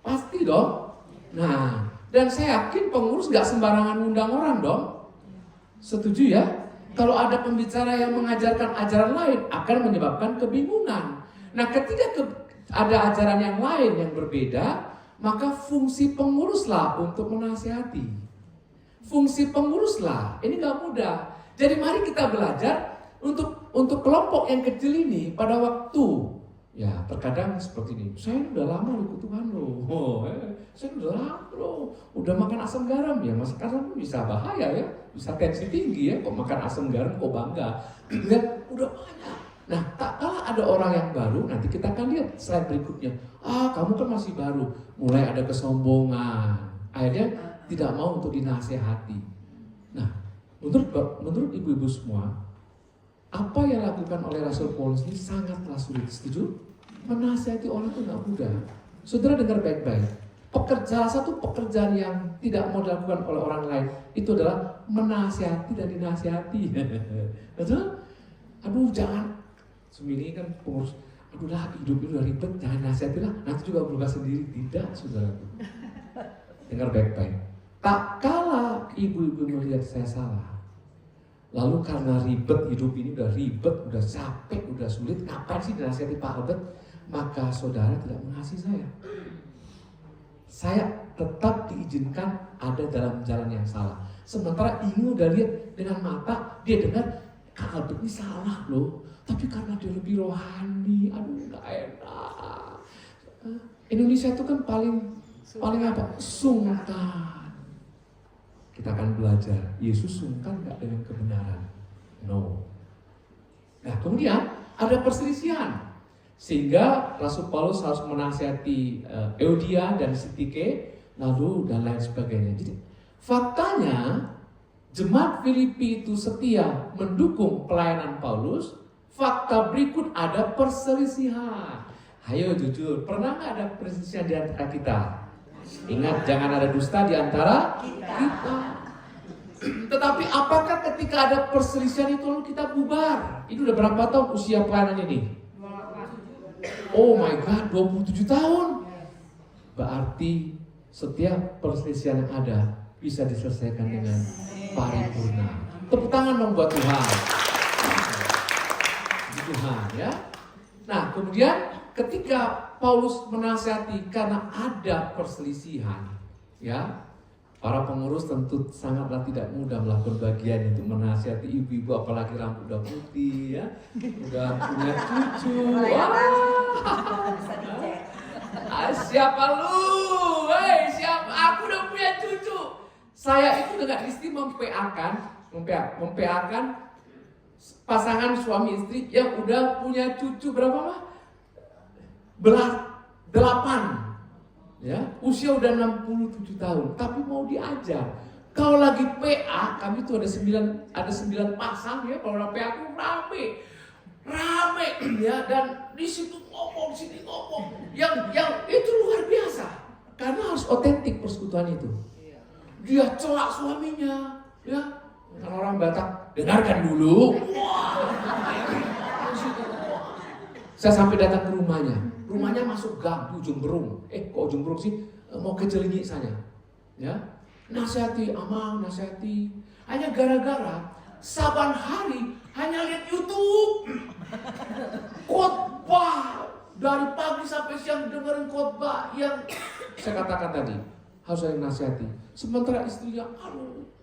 Pasti dong. Nah, dan saya yakin pengurus gak sembarangan undang orang dong. Setuju ya? Kalau ada pembicara yang mengajarkan ajaran lain akan menyebabkan kebingungan. Nah, ketika ada ajaran yang lain yang berbeda, maka fungsi penguruslah untuk menasihati. Fungsi penguruslah, ini gak mudah. Jadi mari kita belajar untuk kelompok yang kecil ini pada waktu Ya, terkadang seperti ini. Saya udah lama ikut Tuhan loh. Saya udah lama loh. Udah makan asam garam ya. Makan asam bisa bahaya ya. Bisa tensi tinggi ya. Kok makan asam garam kok bangga. Lihat, udah banyak. Nah, tak kalah ada orang yang baru. Nanti kita akan lihat slide berikutnya. Kamu kan masih baru. Mulai ada kesombongan. Akhirnya tidak mau untuk dinasehati. Nah, menurut ibu-ibu semua, apa yang dilakukan oleh Rasul Paulus ini sangatlah sulit. Setuju? Menasihati orang itu tidak mudah. Saudara dengar baik-baik. Salah satu pekerjaan yang tidak mau dilakukan oleh orang lain itu adalah menasihati dan dinasihati. Betul? Aduh jangan. Semini kan pengurus. Aduh lah hidup itu udah ribet, jangan nasihatilah. Nanti juga berubah sendiri. Tidak, saudaraku. Dengar baik-baik. Tak kala ibu-ibu melihat saya salah, lalu karena ribet, hidup ini udah ribet, udah capek, udah sulit, ngapain sih dinasihati Pak Albert? Maka saudara tidak mengasihi saya. Saya tetap diizinkan ada dalam jalan yang salah. Sementara Ingu udah lihat dengan mata, dia dengar, Kak Albert ini salah loh. Tapi karena dia lebih rohani, aduh gak enak. Indonesia itu kan paling apa? Sungkan. Kita akan belajar, Yesus sungkan gak dengan kebenaran? No. Nah kemudian ada perselisihan. Sehingga Rasul Paulus harus menasihati Euodia dan Sintike, lalu dan lain sebagainya. Jadi faktanya jemaat Filipi itu setia mendukung pelayanan Paulus. Fakta berikut ada perselisihan. Ayo jujur, pernah nggak ada perselisihan di antara kita? Ingat, jangan ada dusta di antara kita. Tetapi apakah ketika ada perselisihan itu lalu kita bubar? Itu udah berapa tahun usia pelayanan ini? Oh my God, 27 tahun. Berarti setiap perselisihan yang ada bisa diselesaikan dengan paripurna. Tepuk tangan dong buat Tuhan. Tuhan ya. Nah kemudian ketika Paulus menasihati karena ada perselisihan, ya para pengurus tentu sangatlah tidak mudah melakukan bagian untuk menasihati ibu-ibu, apalagi rambut udah putih ya, udah punya cucu. Siapa lu? Siapa? Aku udah punya cucu. Saya itu dengan istri mempeakan pasangan suami istri yang udah punya cucu berapa mah? 8 ya, usia udah 67 tahun, tapi mau diajar. Kalau lagi PA, kami tuh ada 9 pasang ya, kalau PA aku rame ya, dan di situ ngomong, sini ngomong, yang itu luar biasa, karena harus otentik persekutuan itu. Dia celak suaminya, ya, kan orang Batak, dengarkan dulu. Saya sampai datang ke rumahnya masuk gang di ujung Berung. Kok ujung Berung sih? Mau ke Jelingi saya. Ya, nasihati, Amang, nasihati. Hanya gara-gara saban hari hanya lihat YouTube. Khotbah dari pagi sampai siang dengerin khotbah yang saya katakan tadi harus saya nasihati. Sementara istrinya,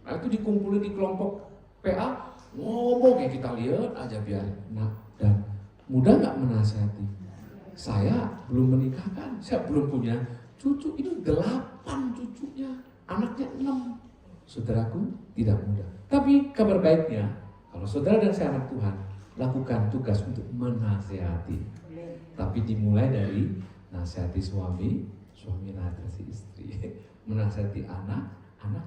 nah itu dikumpulin di kelompok PA, ngomong ya kita lihat aja biar. Nah, dan mudah nggak menasihati? Saya belum menikah kan, saya belum punya cucu, ini 8 cucunya, anaknya 6. Saudaraku, tidak mudah. Tapi kabar baiknya, kalau saudara dan saya anak Tuhan, lakukan tugas untuk menasihati. Tapi dimulai dari nasihati suami nasihati istri, menasihati anak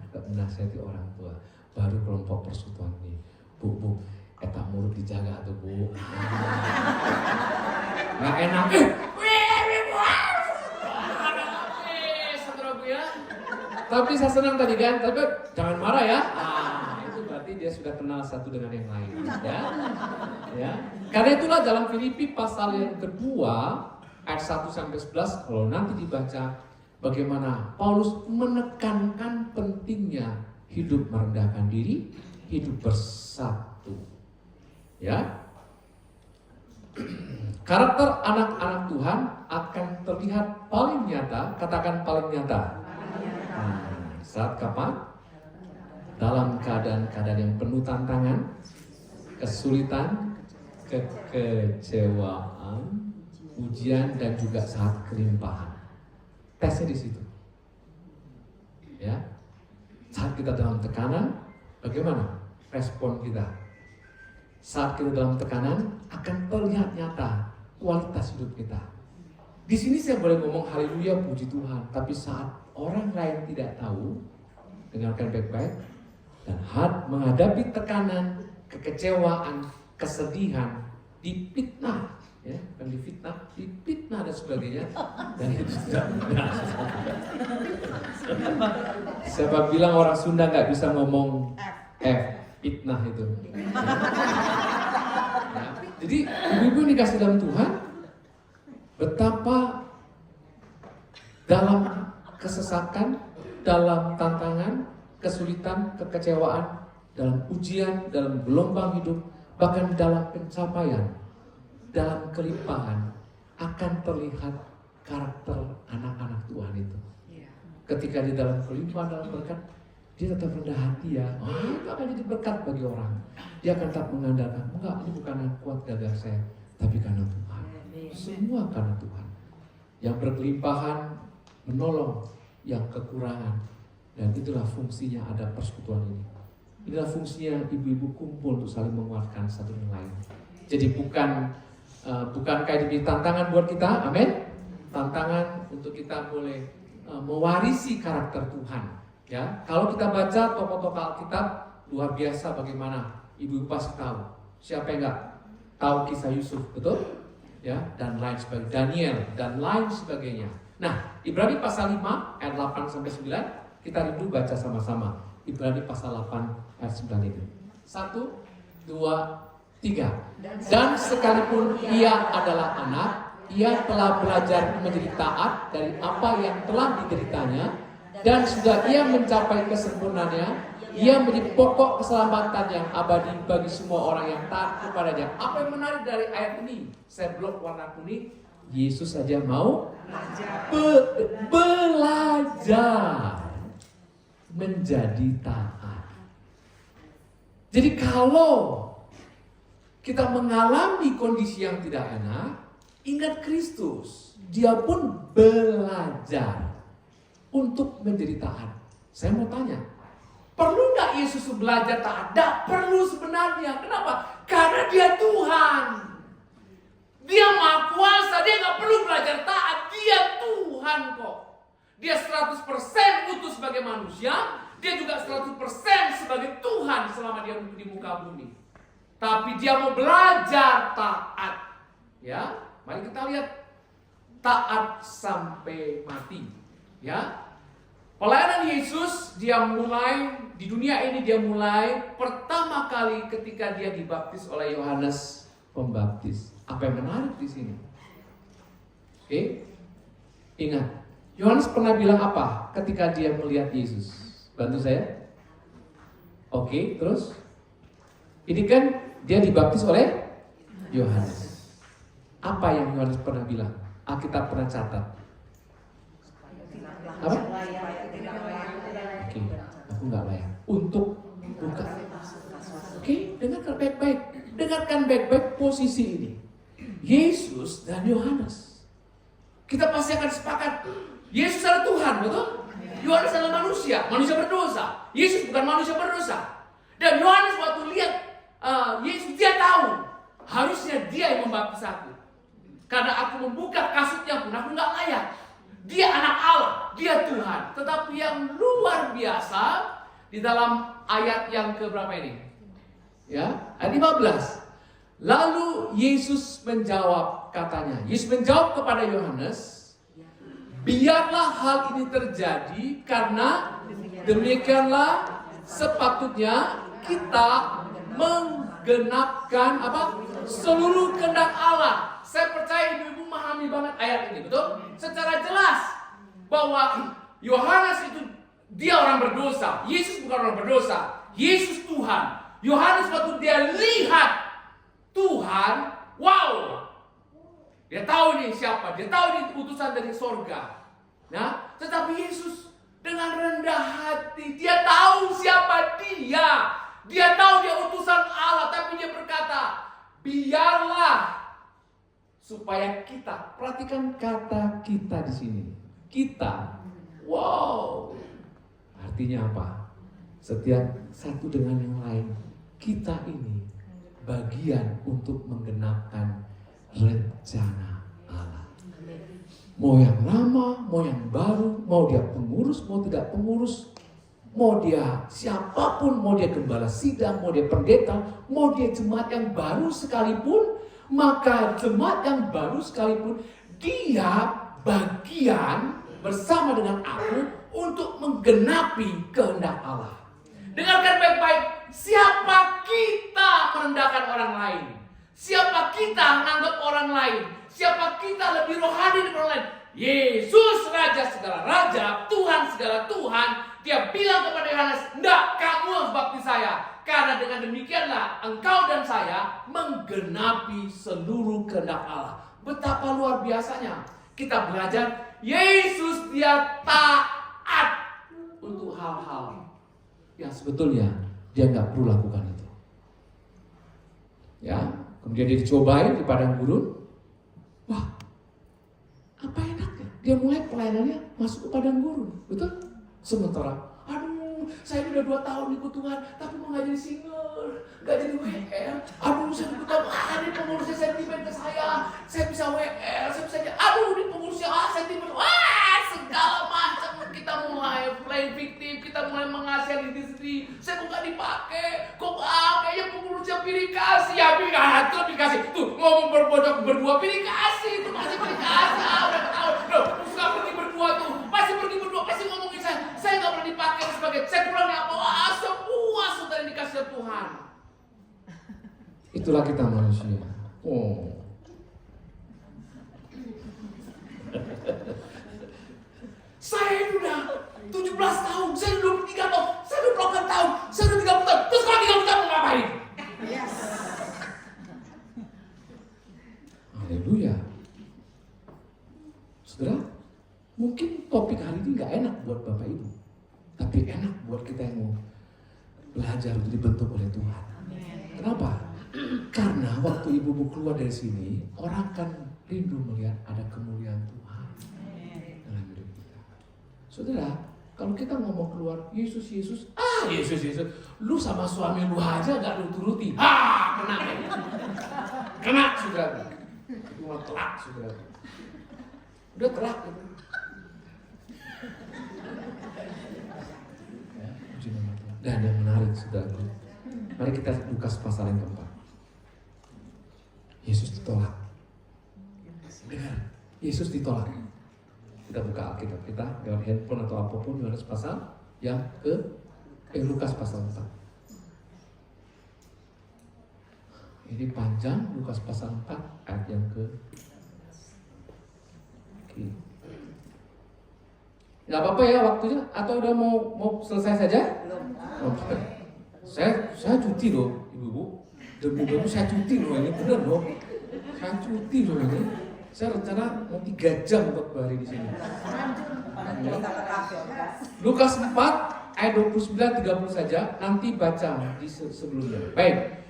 juga menasihati orang tua. Baru kelompok persekutuan ini, Bu, etak mulut dijaga tuh Bu. Nggak enak. Saudaraku ya. Tapi saya senang tadi kan, tapi jangan marah ya. Itu berarti dia sudah kenal satu dengan yang lain. Ya. Karena itulah dalam Filipi pasal yang kedua ayat 1-11 kalau nanti dibaca bagaimana Paulus menekankan pentingnya hidup merendahkan diri, hidup bersatu. Ya. Karakter anak-anak Tuhan akan terlihat paling nyata, katakan paling nyata. Saat kapan? Dalam keadaan-keadaan yang penuh tantangan, kesulitan, kekecewaan, ujian dan juga saat kelimpahan. Tesnya di situ. Ya. Saat kita dalam tekanan, bagaimana respon kita? Saat kita dalam tekanan akan terlihat nyata kualitas hidup kita. Di sini saya boleh ngomong haleluya puji Tuhan, tapi saat orang lain tidak tahu, dengarkan baik-baik, dan menghadapi tekanan, kekecewaan, kesedihan, difitnah, ya, bukan difitnah dan sebagainya, dan itu tidak benar. Siapa bilang orang Sunda nggak bisa ngomong F, fitnah itu. Ya, jadi ibu-ibu yang dikasih dalam Tuhan, betapa dalam kesesakan, dalam tantangan, kesulitan, kekecewaan, dalam ujian, dalam gelombang hidup, bahkan dalam pencapaian, dalam kelimpahan, akan terlihat karakter anak-anak Tuhan itu. Ketika di dalam kelimpahan, dalam berkat, dia tetap rendah hati ya. Itu akan jadi berkat bagi orang. Dia akan tetap mengandalkan, enggak, ini bukan yang kuat gagah saya, tapi karena Tuhan. Semua karena Tuhan. Yang berkelimpahan menolong yang kekurangan. Dan itulah fungsinya ada persekutuan ini. Inilah fungsinya ibu-ibu kumpul untuk saling menguatkan satu dengan lain. Jadi bukan kayak jadi tantangan buat kita, amin. Tantangan untuk kita boleh mewarisi karakter Tuhan. Ya, kalau kita baca tokoh-tokoh Alkitab luar biasa bagaimana ibu pasti tahu. Siapa yang nggak tahu kisah Yusuf, betul? Ya, dan lain sebagainya, Daniel dan lain sebagainya. Nah, Ibrani pasal 5 ayat 8 sampai 9 kita rindu baca sama-sama. Ibrani pasal 8 ayat 9 itu. 1, 2, 3. Dan sekalipun ia adalah anak, ia telah belajar menjadi taat dari apa yang telah dideritanya, dan sudah ia mencapai kesempurnaannya. Ia menjadi pokok keselamatan yang abadi bagi semua orang yang taat kepadanya. Apa yang menarik dari ayat ini? Saya blok warna kuning. Yesus saja mau belajar menjadi taat. Jadi kalau kita mengalami kondisi yang tidak enak, ingat Kristus. Dia pun belajar untuk menjadi taat. Saya mau tanya, perlu nggak Yesus belajar taat? Tidak perlu sebenarnya. Kenapa? Karena dia Tuhan. Dia Maha Kuasa. Dia nggak perlu belajar taat. Dia Tuhan kok. Dia 100% utuh sebagai manusia. Dia juga 100% sebagai Tuhan selama dia di muka bumi. Tapi dia mau belajar taat. Ya, mari kita lihat taat sampai mati. Ya. Pelayanan Yesus dia mulai di dunia ini, dia mulai pertama kali ketika dia dibaptis oleh Yohanes Pembaptis. Apa yang menarik di sini? Oke, ingat Yohanes pernah bilang apa ketika dia melihat Yesus? Bantu saya. Oke, terus ini kan dia dibaptis oleh Yohanes. Apa yang Yohanes pernah bilang? Alkitab pernah catat. Apa? Oke, aku nggak layak untuk buka. Oke, dengarkan baik-baik. Dengarkan baik-baik posisi ini. Yesus dan Yohanes. Kita pasti akan sepakat. Yesus adalah Tuhan, betul? Yohanes adalah manusia berdosa. Yesus bukan manusia berdosa. Dan Yohanes waktu lihat Yesus, dia tahu harusnya dia yang membaptis aku. Karena aku membuka kasutnya pun aku nggak layak. Dia anak Allah, dia Tuhan. Tetapi yang luar biasa di dalam ayat yang keberapa ini? Ya, ayat 15. Lalu Yesus menjawab, katanya. Yesus menjawab kepada Yohanes, biarlah hal ini terjadi karena demikianlah sepatutnya kita menggenapkan apa? Seluruh kehendak Allah. Saya percaya ibu-ibu memahami banget ayat ini, betul? Secara jelas bahwa Yohanes itu dia orang berdosa. Yesus bukan orang berdosa. Yesus Tuhan. Yohanes waktu dia lihat Tuhan, wow. Dia tahu ini siapa. Dia tahu ini utusan dari sorga. Nah, tetapi Yesus dengan rendah hati, dia tahu siapa dia. Dia tahu dia utusan Allah, tapi dia berkata, biarlah supaya kita, perhatikan kata kita di sini. Kita, wow, artinya apa? Setiap satu dengan yang lain, kita ini bagian untuk menggenapkan rencana Allah. Mau yang lama, mau yang baru, mau dia pengurus, mau tidak pengurus, mau dia siapapun, mau dia gembala sidang, mau dia pendeta, mau dia jemaat yang baru sekalipun, maka jemaat yang baru sekalipun, dia bagian bersama dengan aku untuk menggenapi kehendak Allah. Dengarkan baik-baik, siapa kita merendahkan orang lain? Siapa kita menganggap orang lain? Siapa kita lebih rohani dari orang lain? Yesus Raja segala Raja, Tuhan segala Tuhan. Dia bilang kepada Yohanes, "Enggak, kamu harus baptis saya. Karena dengan demikianlah engkau dan saya menggenapi seluruh kehendak Allah." Betapa luar biasanya kita belajar Yesus dia taat untuk hal-hal yang sebetulnya dia nggak perlu lakukan itu. Ya, kemudian dia dicobai di padang gurun. Wah, apa enaknya? Dia mulai pelayanannya masuk ke padang gurun, betul? Sementara, aduh, saya udah 2 tahun ikut Tuhan, tapi mau nggak jadi singer, nggak jadi WL. Aduh, saya ikut Tuhan, ini pengurusnya sentimen ke saya bisa WL, saya bisa jadi, aduh, ini pengurusnya sentimen, wah, segala macam kita mulai playing victim, kita mulai mengasihani diri sendiri. Saya kok nggak dipakai, kok kayaknya pengurusnya pilih kasih, ya pilih kasih, tuh ngomong berdua pilih kasih, itu masih pilih kasih, udah tahu, suka pergi berdua tuh, pasti pergi berdua, pasti ngomongin saya nggak pernah dipakai sebagai, saya kurangnya apa, semua sudah dikasih Tuhan. Itulah kita manusia. Oh. Saya udah 17 tahun, saya udah 23 tahun, saya udah 28 tahun, saya udah 30 tahun, terus kalau 30 tahun mau ngapain? Yes. Haleluya. Saudara, mungkin topik hari ini gak enak buat Bapak Ibu, tapi enak buat kita yang mau belajar untuk dibentuk oleh Tuhan. Kenapa? Karena waktu Ibu keluar dari sini, orang kan rindu melihat ada kemuliaan Tuhan dalam hidup kita. Saudara, kalau kita ngomong keluar Yesus, Yesus, lu sama suami lu aja gak lu turuti, kena saudara, itu mau telak saudara, udah telak gitu. Dan yang menarik saudara, mari kita Lukas pasal yang keempat. Yesus ditolak. Dengar, Yesus ditolak. Kita buka Alkitab kita lewat handphone atau apapun, Yohanes pasal yang Lukas pasal 4. Ini panjang, Lukas pasal 4 ayat yang Oke. Nggak apa-apa ya waktunya, atau udah mau selesai saja? Belum. Saya cuti loh, ibu-ibu. Demi ibu saya cuti loh, ini benar loh. Saya cuti loh ini. Saya rencana mau 3 jam untuk hari di sini. Lukas 4 ayat 29-30 saja, nanti baca di sebelumnya. Baik.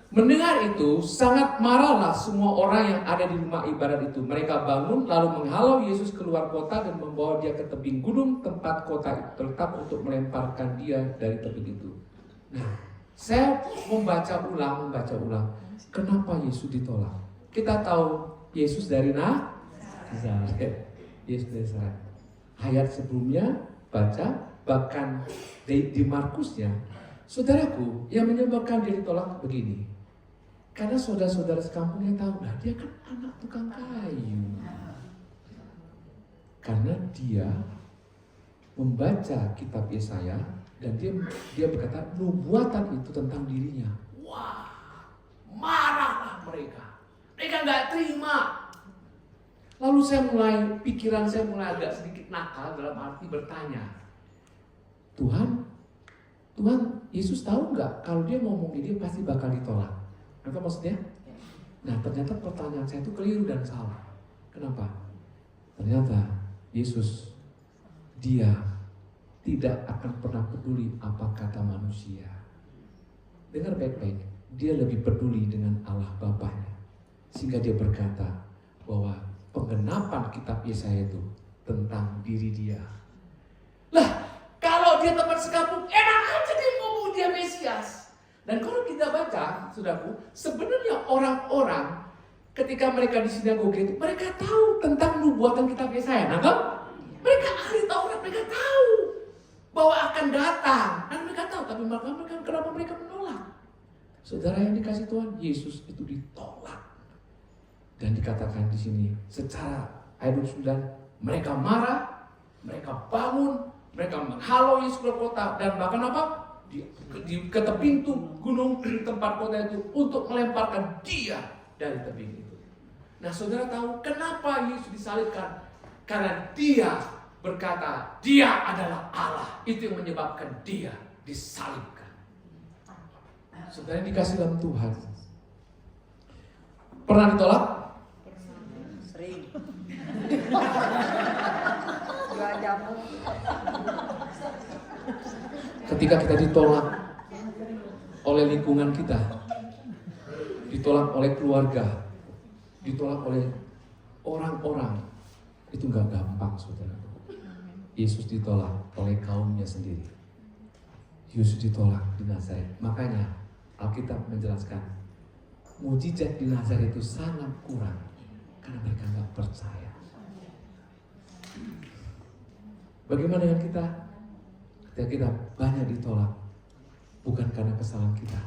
Mendengar itu, sangat marahlah semua orang yang ada di rumah ibadat itu. Mereka bangun lalu menghalau Yesus keluar kota dan membawa dia ke tebing gunung tempat kota itu terletak untuk melemparkan dia dari tebing itu. Nah, saya membaca ulang. Kenapa Yesus ditolak? Kita tahu Yesus dari Nazaret. Yesus dari Nazaret. Ayat sebelumnya baca, bahkan di Markusnya, saudaraku, yang menyebabkan dia ditolak begini. Karena saudara-saudara sekampungnya tahu, nah dia kan anak tukang kayu. Karena dia membaca kitab Yesaya dan dia berkata nubuatan itu tentang dirinya. Wah, marahlah mereka. Mereka nggak terima. Lalu pikiran saya mulai agak sedikit nakal dalam arti bertanya, Tuhan, Yesus tahu nggak kalau dia ngomong dia pasti bakal ditolak? Apa maksudnya? Nah, ternyata pertanyaan saya itu keliru dan salah. Kenapa? Ternyata Yesus dia tidak akan pernah peduli apa kata manusia. Dengar baik-baik, dia lebih peduli dengan Allah Bapaknya. Sehingga dia berkata, bahwa penggenapan kitab Yesaya itu tentang diri dia. Lah, kalau dia teman sekampung, enak aja dia ngomong dia Mesias. Dan kalau kita baca, saudaraku, sebenarnya orang-orang ketika mereka di sinagoga itu, mereka tahu tentang nubuatan kitab Yesaya. Nah, kan? Mereka ahli Taurat, mereka tahu bahwa akan datang. Dan mereka tahu, tapi kenapa mereka menolak? Saudara yang dikasih Tuhan, Yesus itu ditolak. Dan dikatakan di sini, secara ayat 29, mereka marah, mereka bangun, mereka menghalau Yesus ke kota, dan bahkan apa? Ke pintu gunung tempat kota itu untuk melemparkan dia dari tebing itu. Nah, saudara tahu kenapa Yesus disalibkan? Karena dia berkata dia adalah Allah. Itu yang menyebabkan dia disalibkan. Saudara yang dikasih dalam Tuhan, pernah ditolak? Sering. Ketika kita ditolak oleh lingkungan kita, ditolak oleh keluarga, ditolak oleh orang-orang, itu gak gampang, saudara. Yesus ditolak oleh kaumnya sendiri. Yesus ditolak di Nazaret. Makanya Alkitab menjelaskan mujizat di Nazaret itu sangat kurang karena mereka gak percaya. Bagaimana dengan kita? Ketika kita banyak ditolak, bukan karena kesalahan kita,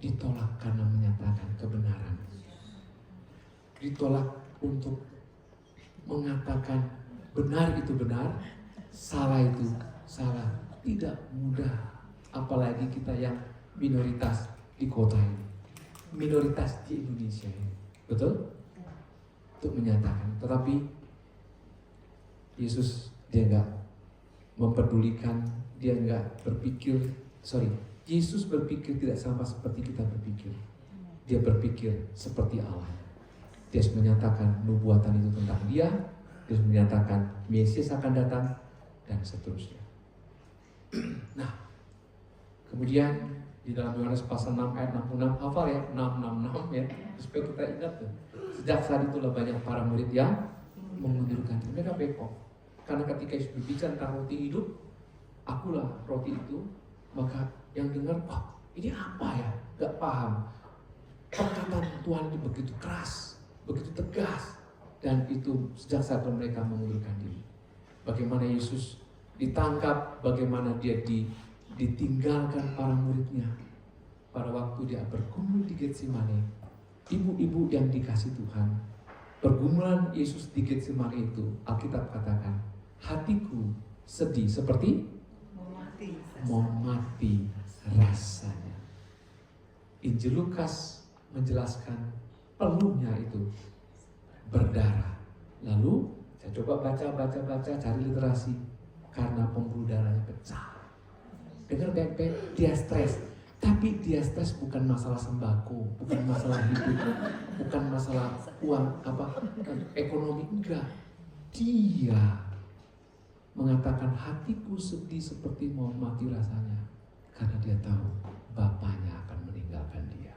ditolak karena menyatakan kebenaran, ditolak untuk mengatakan benar itu benar, salah itu salah. Tidak mudah, apalagi kita yang minoritas di kota ini, minoritas di Indonesia ini, betul? Untuk menyatakan, tetapi Yesus dia enggak mempedulikan, dia enggak berpikir, Yesus berpikir tidak sama seperti kita berpikir. Dia berpikir seperti Allah. Dia menyatakan nubuatan itu tentang dia, dia menyatakan Mesias akan datang, dan seterusnya. Nah, kemudian di dalam Yohanes pasal 6 ayat 66, hafal ya, 666 ya, supaya kita ingat tuh. Sejak saat itulah banyak para murid yang mengundurkan diri. Mereka bengkok. Karena ketika Yesus berbicara tentang roti hidup, akulah roti itu, maka yang dengar, wah ini apa ya? Gak paham. Perkataan Tuhan itu begitu keras, begitu tegas, dan itu sejak saat mereka mengundurkan diri. Bagaimana Yesus ditangkap, bagaimana dia ditinggalkan para muridnya. Pada waktu dia bergumul di Getsemani, ibu-ibu yang dikasih Tuhan, pergumulan Yesus di Getsemani itu, Alkitab katakan, hatiku sedih seperti mau mati rasanya. Injil Lukas menjelaskan peluhnya itu berdarah. Lalu saya coba baca, cari literasi, karena pembuluh darahnya pecah. Dengar baik-baik, dia stres. Tapi dia stres bukan masalah sembako, bukan masalah hidup, bukan masalah uang, ekonomi, enggak. Dia mengatakan hatiku sedih seperti mau mati rasanya, karena dia tahu bapaknya akan meninggalkan dia.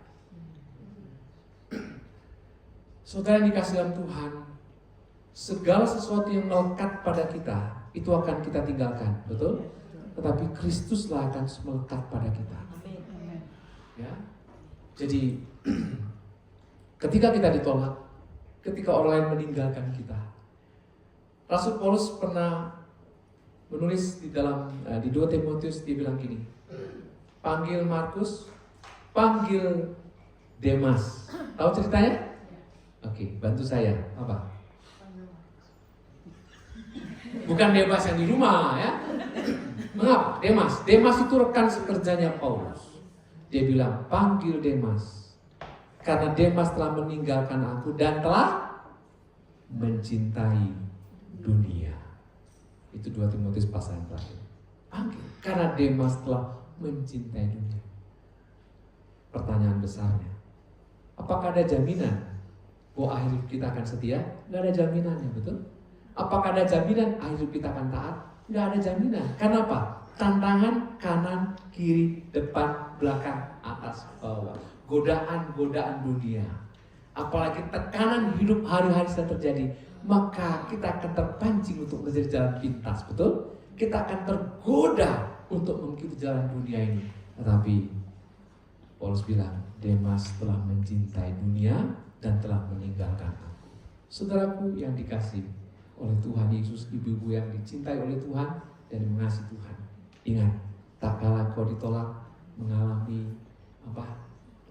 Saudara yang dikasih dalam Tuhan, segala sesuatu yang melekat pada kita itu akan kita tinggalkan, betul? Tetapi Kristuslah akan melekat pada kita. Ya, jadi ketika kita ditolak, ketika orang lain meninggalkan kita, Rasul Paulus pernah menulis di 2 Timotius, dia bilang gini, panggil Markus, panggil Demas. Tahu ceritanya? Oke, bantu saya. Apa? Bukan Demas yang di rumah ya. Mengapa? Demas itu rekan sekerjanya Paulus. Dia bilang, panggil Demas, karena Demas telah meninggalkan aku dan telah mencintai dunia. Itu 2 Timotius pasal yang terakhir. Panggil, karena Demas telah mencintai dunia. Pertanyaan besarnya, apakah ada jaminan bahwa akhir hidup kita akan setia? Nggak ada jaminannya, betul? Apakah ada jaminan akhir hidup kita akan taat? Nggak ada jaminan. Kenapa? Tantangan kanan, kiri, depan, belakang, atas, bawah. Godaan-godaan dunia. apalagi tekanan hidup hari-hari sedang terjadi, maka kita akan terpancing untuk menjadi jalan pintas, betul? Kita akan tergoda untuk mengikuti jalan dunia ini. Tetapi Paulus bilang, Demas telah mencintai dunia dan telah meninggalkan aku. Saudaraku yang dikasihi oleh Tuhan Yesus, ibu-ibu yang dicintai oleh Tuhan dan mengasihi Tuhan, ingat, tak kalah kau ditolak, mengalami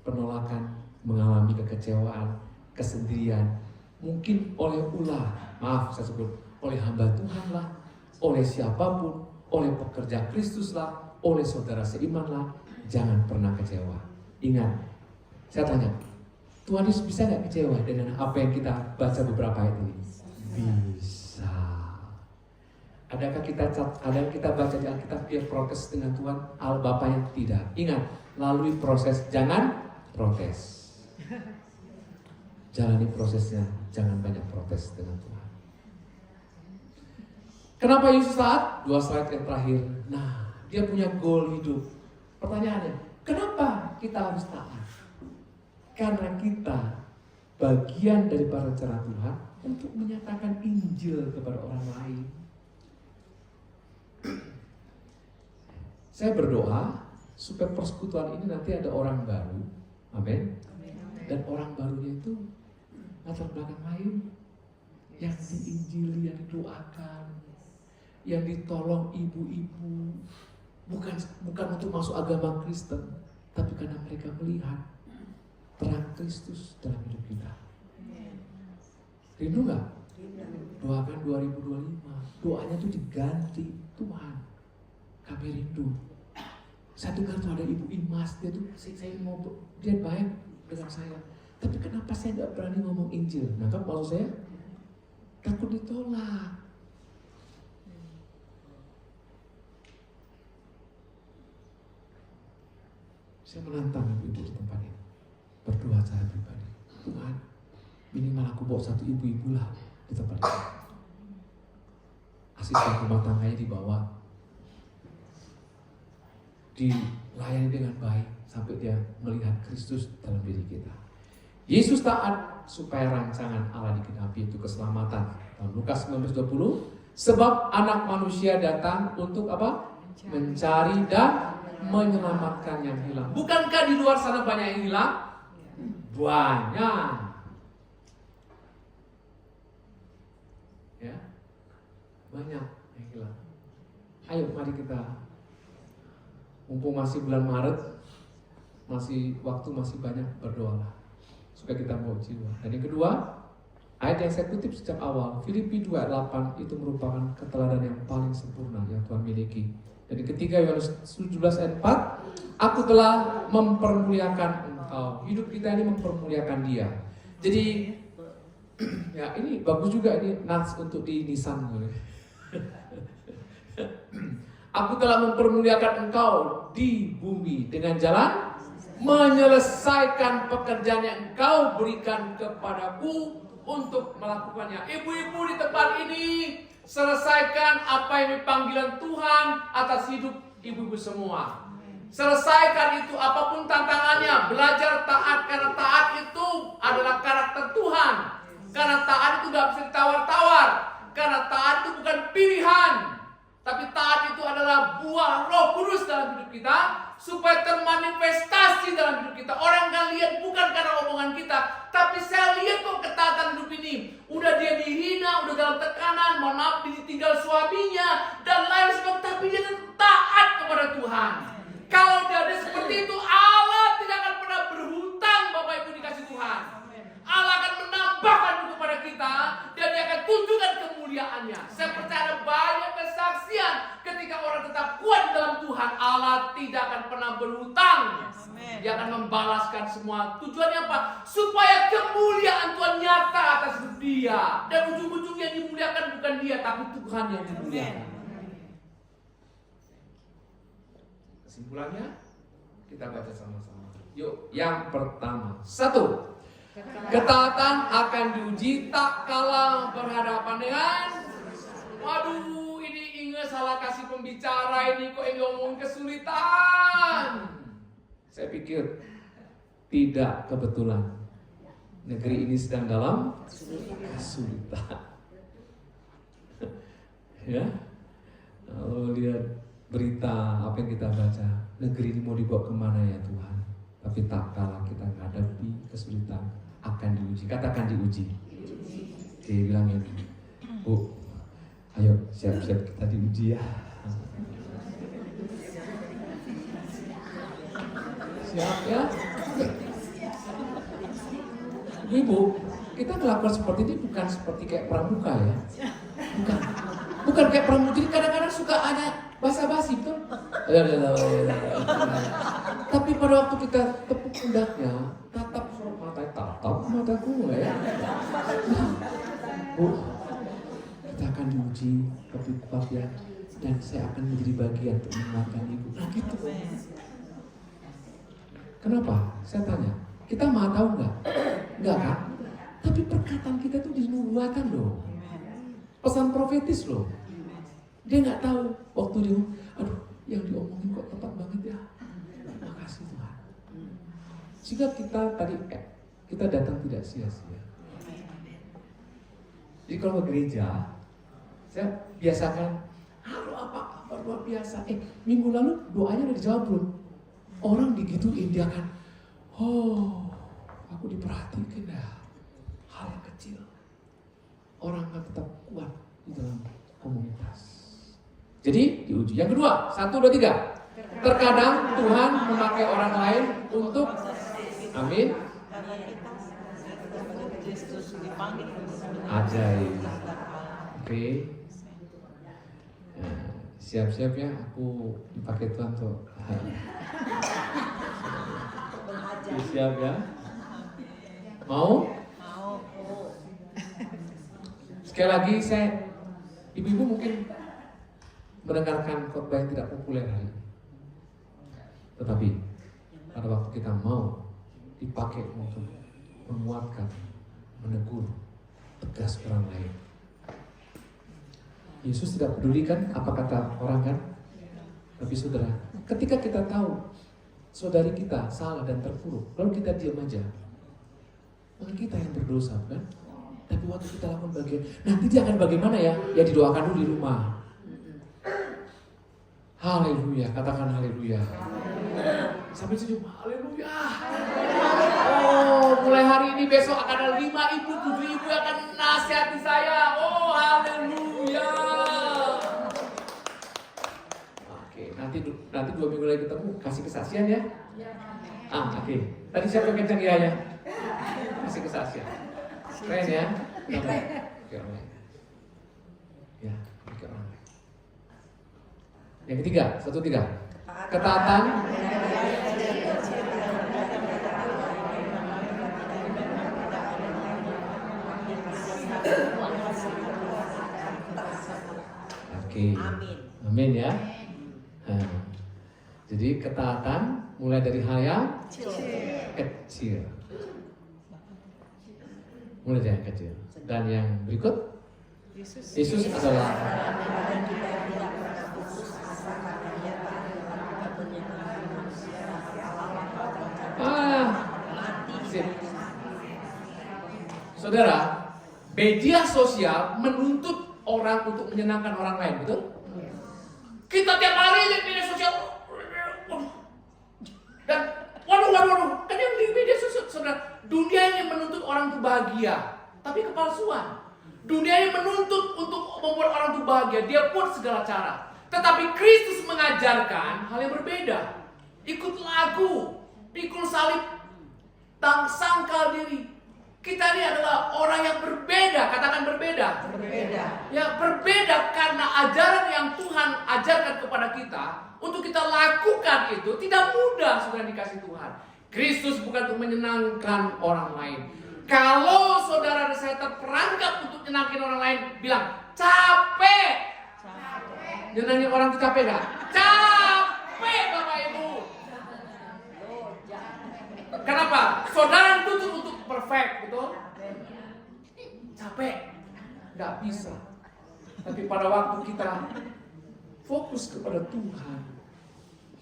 penolakan, mengalami kekecewaan, kesendirian, mungkin oleh saya sebut oleh hamba Tuhan lah, oleh siapapun, oleh pekerja Kristus lah, oleh saudara seiman lah, jangan pernah kecewa. Ingat, saya tanya, Tuhan Yesus bisa nggak kecewa dengan apa yang kita baca beberapa ayat ini? Bisa. Adakah kita baca di Alkitab dia protes dengan Tuhan? Allah Bapa yang tidak. Ingat, lalui proses, jangan protes. Jalani prosesnya, jangan banyak protes dengan Tuhan. Kenapa Yesus taat? 2 slide yang terakhir. Nah, dia punya goal hidup. Pertanyaannya, kenapa kita harus taat? Karena kita bagian dari para rencana Tuhan untuk menyatakan Injil kepada orang lain. Saya berdoa supaya persekutuan ini nanti ada orang baru, amin. Dan orang barunya itu latar belakang lain, yang diinjili, yang didoakan, yang ditolong ibu-ibu, bukan untuk masuk agama Kristen, tapi karena mereka melihat terang Kristus dalam hidup kita. Rindu nggak? Doakan 2025, doanya itu diganti, Tuhan, kami rindu. Saya dengar tuh ada ibu Imas, dia baik dengan saya, tapi kenapa saya nggak berani ngomong Injil? Nah kan maksud saya takut ditolak. Saya menantang ibu-ibu di tempat ini berdoa secara pribadi, Tuhan, minimal aku bawa satu ibu-ibu lah di tempat ini. Asisten rumah tangganya dibawa, dilayani dengan baik sampai dia melihat Kristus dalam diri kita. Yesus taat supaya rancangan Allah digenapi, itu keselamatan. Dalam Lukas 19:20, sebab anak manusia datang untuk apa? Mencari dan menyelamatkan yang hilang. Bukankah di luar sana banyak yang hilang? Banyak. Ya, banyak yang hilang. Ayo mari kita, mumpung masih bulan Maret, waktu masih banyak, berdoalah supaya kita mau jiwa. Dan yang kedua, ayat yang saya kutip sejak awal, Filipi 2:8, itu merupakan keteladanan yang paling sempurna yang Tuhan miliki. Dan yang ketiga, Yohanes 17:4, aku telah mempermuliakan engkau. Hidup kita ini mempermuliakan Dia. Jadi ya ini bagus juga, ini nats untuk di Nissan. Aku telah mempermuliakan engkau di bumi dengan jalan menyelesaikan pekerjaan yang engkau berikan kepadaku untuk melakukannya. Ibu-ibu di tempat ini, selesaikan apa yang panggilan Tuhan atas hidup ibu-ibu semua. Selesaikan itu apapun tantangannya. Belajar taat, karena taat itu adalah karakter Tuhan. Karena taat itu gak bisa ditawar-tawar. Karena taat itu bukan pilihan, tapi taat itu adalah buah Roh Kudus dalam hidup kita, supaya termanifestasi dalam hidup kita. Orang kan lihat bukan karena omongan kita, tapi saya lihat kok ketaatan hidup ini. Udah dia dihina, udah dalam tekanan, mohon maaf, ditinggal suaminya dan lain sebagainya, tapi dia tetap taat kepada Tuhan. Kalau dia ada seperti itu, Allah tidak akan pernah berhutang, Bapak Ibu dikasih Tuhan. Allah akan menambahkan itu kepada kita, dan dia akan tunjukkan kemuliaannya. Saya percaya ada banyak kesaksian ketika orang tetap kuat di dalam Tuhan, Allah tidak akan pernah berhutang. Dia akan membalaskan semua. Tujuannya apa? Supaya kemuliaan Tuhan nyata atas hidup dia. Dan ujung-ujungnya yang dimuliakan bukan dia, tapi Tuhan yang dimuliakan. Kesimpulannya, kita baca sama-sama. Yuk, yang pertama. 1. Ketaatan akan diuji tak kalah berhadapan dengan, waduh, ini ingat salah kasih pembicara ini, kok yang ngomong kesulitan. Saya pikir tidak kebetulan. negeri ini sedang dalam kesulitan. Ya, kalau lihat berita apa yang kita baca, negeri ini mau dibawa kemana ya Tuhan? Tapi tak kalah kita menghadapi kesulitan, akan diuji. Katakan diuji. Dia bilang ini, Bu, ayo siap-siap kita diuji ya. Siap ya. Ibu, kita melakukan seperti ini bukan seperti kayak pramuka ya. Bukan kayak pramuka. Jadi kadang-kadang suka ada basa-basi, betul? Tapi pada waktu kita tepuk pundaknya, tatap sorot mata, tatap mataku ya. Bu, kita akan diuji tapi kuat ya, dan saya akan menjadi bagian untuk menguatkan ibu. Nah gitu. Kenapa? Saya tanya. Kita mau tahu nggak? Nggak kan? Tapi perkataan kita tuh dinubuatan loh. Pesan profetis loh. Dia nggak tahu waktu dia, aduh, yang diomongin kok tepat banget ya. Makasih Tuhan. Sehingga kita datang tidak sia-sia. Jadi kalau ke gereja, saya biasakan, halo apa luar biasa. Minggu lalu doanya udah dijawab belum? Orang digituin dia kan, oh, aku diperhatikan ya. Hal yang kecil. Orang akan tetap kuat di dalam komunitas. Jadi diuji. Yang kedua, 1, 2, 3. Terkadang Tuhan memakai orang lain untuk, amin. Ajaib. Oke. Nah, siap-siap ya, aku dipakai Tuhan tuh. Siap ya? Mau? Sekali lagi ibu-ibu mungkin mendengarkan khotbah yang tidak populer hari ini. Tetapi pada waktu kita mau dipakai untuk menguatkan, menegur, tegas orang lain. Yesus tidak pedulikan apa kata orang kan? Tapi saudara, ketika kita tahu saudari kita salah dan terpuruk, lalu kita diam aja, maka kita yang berdosa, kan? Tapi waktu kita lakukan bagian, nanti dia akan bagaimana ya? Ya didoakan dulu di rumah. Haleluya, katakan haleluya. Sampai senyum, haleluya. Oh, mulai hari ini besok akan ada 5 ibu, 7 ibu yang akan nasihati saya. Oh, haleluya. Oke, nanti 2 minggu lagi ketemu, kasih kesaksian ya. Oke. Tadi siapa yang kencang ya? Kasih kesaksian. Keren ya? Oke, orang lain. Ya, oke, orang lain. Yang ketiga, 1, 3. Ketaatan. Oke. Amin ya. Jadi ketaatan mulai dari hal yang kecil. Mulai dari yang kecil. Dan yang berikut, Yesus adalah sip. Saudara, media sosial menuntut orang untuk menyenangkan orang lain, betul? Kita tiap hari lihat media sosial dan waduh, kan yang di media sosial, saudara, dunia ini menuntut orang itu bahagia, tapi kepalsuan. Dunia ini menuntut untuk membuat orang itu bahagia, dia buat segala cara. Tetapi Kristus mengajarkan hal yang berbeda. Ikut lagu, pikul salib, sangkal diri. Kita ini adalah orang yang berbeda, katakan berbeda. Ya, berbeda karena ajaran yang Tuhan ajarkan kepada kita. Untuk kita lakukan itu tidak mudah sudah dikasih Tuhan. Kristus bukan untuk menyenangkan orang lain. Kalau saudara dan saya terperangkap untuk menyenangkan orang lain, bilang capek. Nyenangin orang itu capek gak? Capek Bapak Ibu. Kenapa? Saudara dituntut untuk perfect, betul? Capek, nggak bisa. Tapi pada waktu kita fokus kepada Tuhan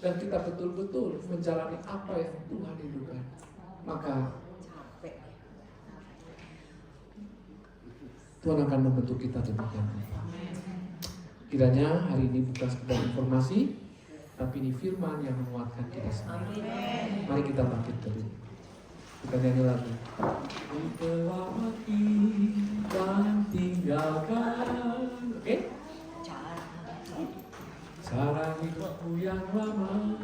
dan kita betul-betul menjalani apa yang Tuhan rindukan, maka Tuhan akan membentuk kita demikian. Kiranya hari ini bukan sekedar informasi, tapi ini firman yang menguatkan kita semua. Mari kita bangkit dulu. Kita nyanyi lagi. Ku telah mati dan tinggalkan. Oke? Cara hidupku yang lama.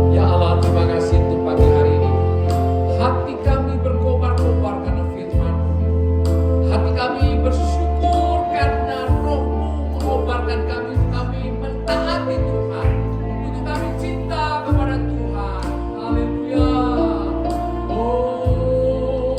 Ya Allah, terima kasih untuk pagi hari ini. Hati kami berkobar-kobar karena firman-Mu. Hati kami bersyukur karena Roh-Mu mengobarkan kami untuk kami mentaati Tuhan, untuk kami cinta kepada Tuhan. Haleluya. Oh,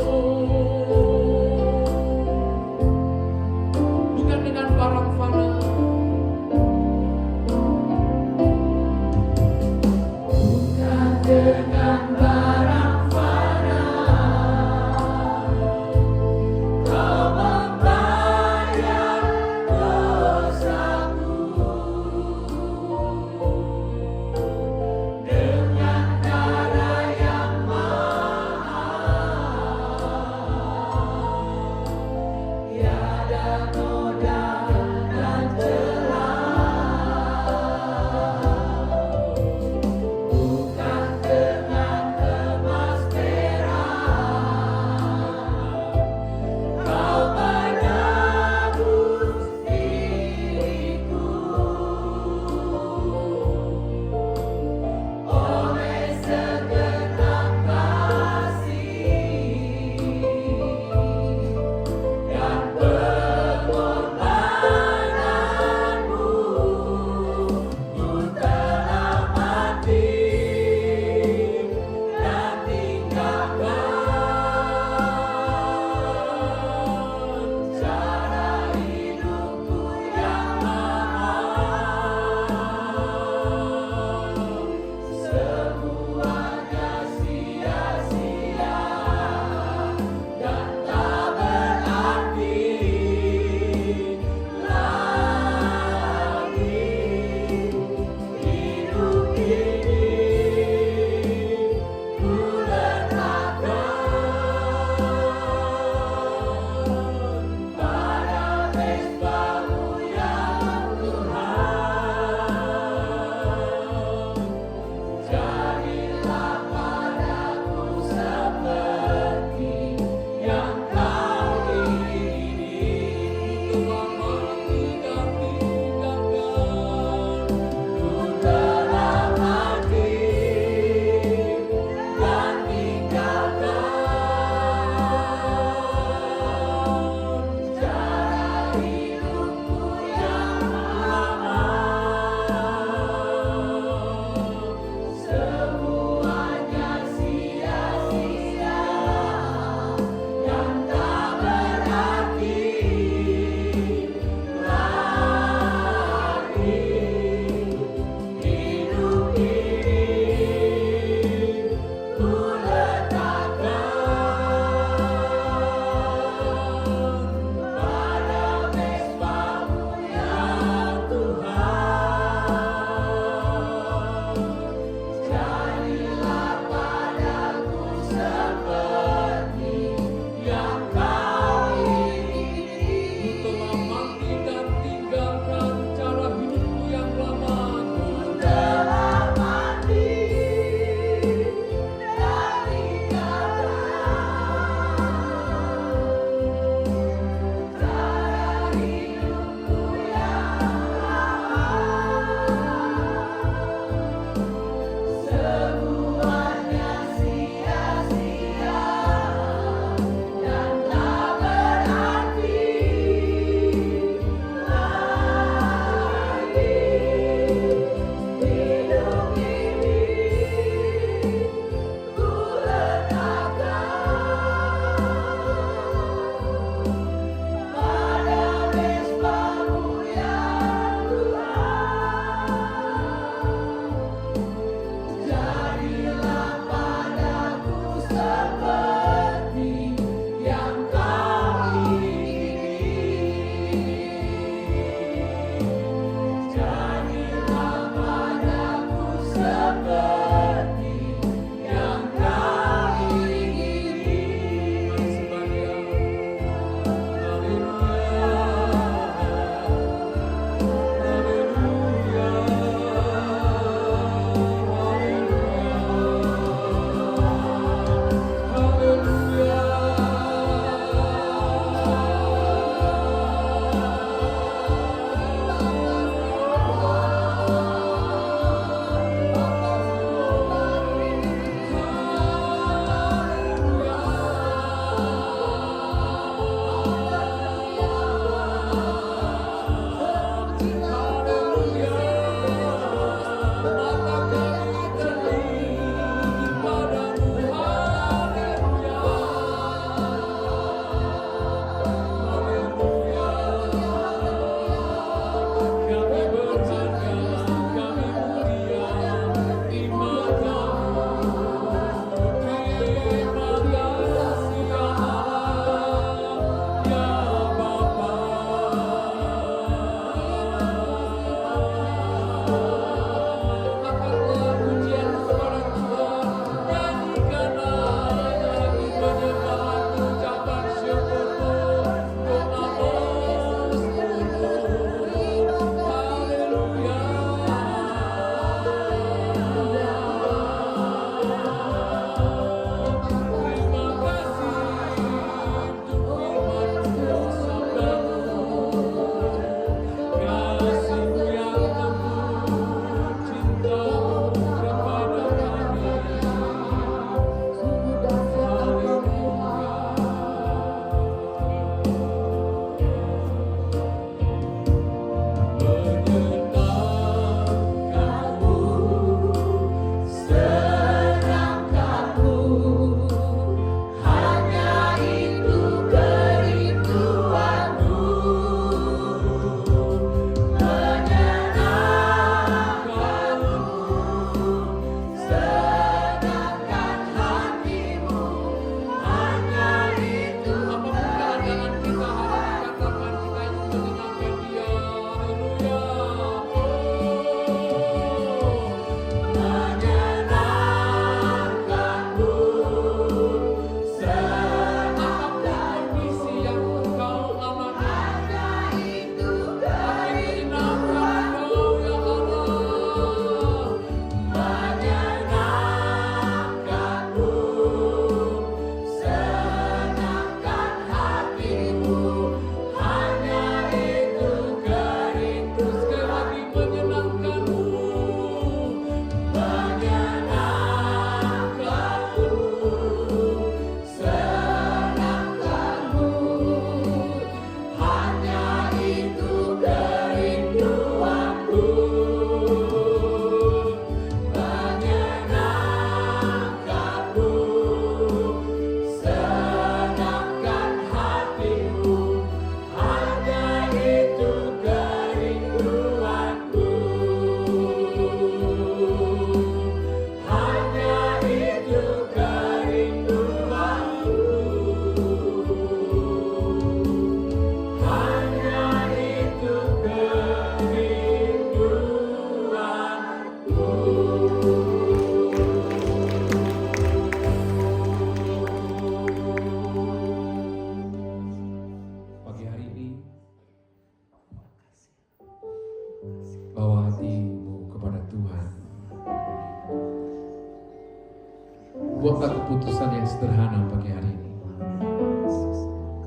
buatlah keputusan yang sederhana pagi hari ini.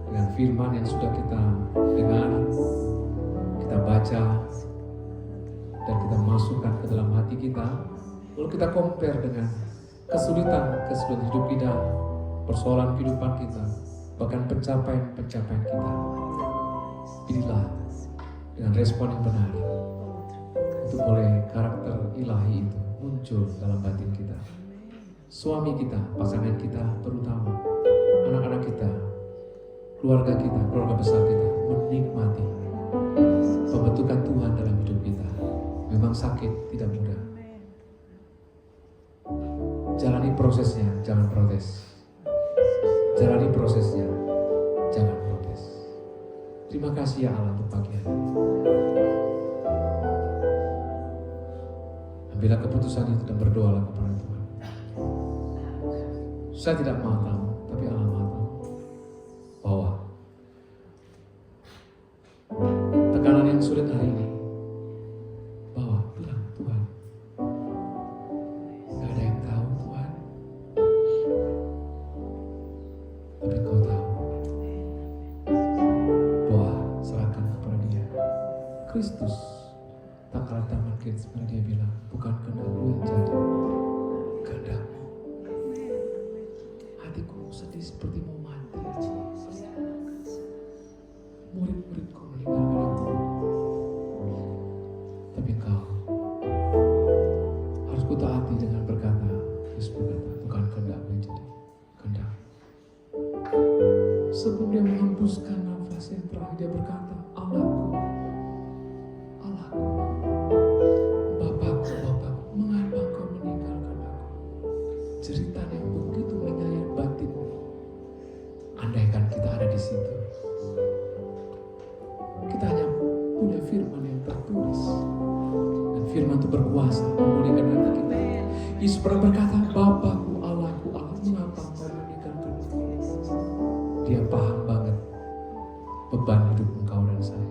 Dengan firman yang sudah kita dengar, kita baca, dan kita masukkan ke dalam hati kita, lalu kita compare dengan kesulitan hidup kita, persoalan kehidupan kita, bahkan pencapaian-pencapaian kita. Pilihlah dengan respon yang benar untuk boleh karakter ilahi itu muncul dalam batin kita. Suami kita, pasangan kita, terutama anak-anak kita, keluarga kita, keluarga besar kita menikmati pembentukan Tuhan dalam hidup kita. Memang sakit, tidak mudah. Jalani prosesnya, jangan protes. Jalani prosesnya, jangan protes. Terima kasih ya Allah untuk pagi hari ini. Ambillah keputusan itu dan berdoalah kepada Tuhan. Saya tidak mau tahu, tapi Allah mau tahu bahwa tekanan yang sulit hari ini, bahwa bilang Tuhan, gak ada yang tahu Tuhan, tapi Kau tahu. Doa, serahkan kepada Dia. Kristus tak kalah tamat seperti Dia bilang, bukan kehendak-Mu yang jadi, kehendak-Mu. Hatiku sedih seperti mau mati. Murid-muridku meninggalkan Engkau, tapi Engkau harus kutaati dengan berkata, Yesus berkata, bukan kehendak-Mu yang jadi, kehendak. Sebelum Dia menghembuskan nafas yang terakhir, Dia berkata, Allahku, Allahku, Bapakku, mengapa Engkau meninggalkan aku? Jeritan yang begitu menyayat batinmu. Andaikan kita ada di situ, kita hanya punya firman yang tertulis, dan firman itu berkuasa memulihkan hati kita. Yesus pernah berkata, Bapakku, Allahku, mengapa Engkau meninggalkan aku? Dia paham banget beban hidup engkau dan saya.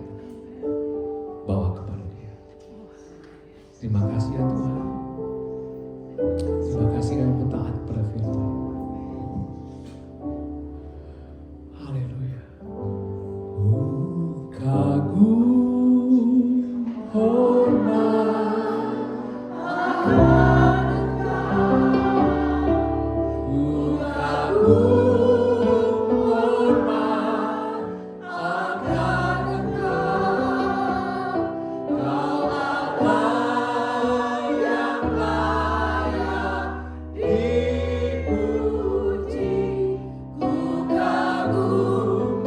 Bawa kepada Dia. Terima kasih ya Tuhan. Terima kasih kami taat pada firman. Haleluya. Kagum hormat akan Engkau. Kagum hormat akan Engkau. Kau Allah yang layak dipuji. Ku kagum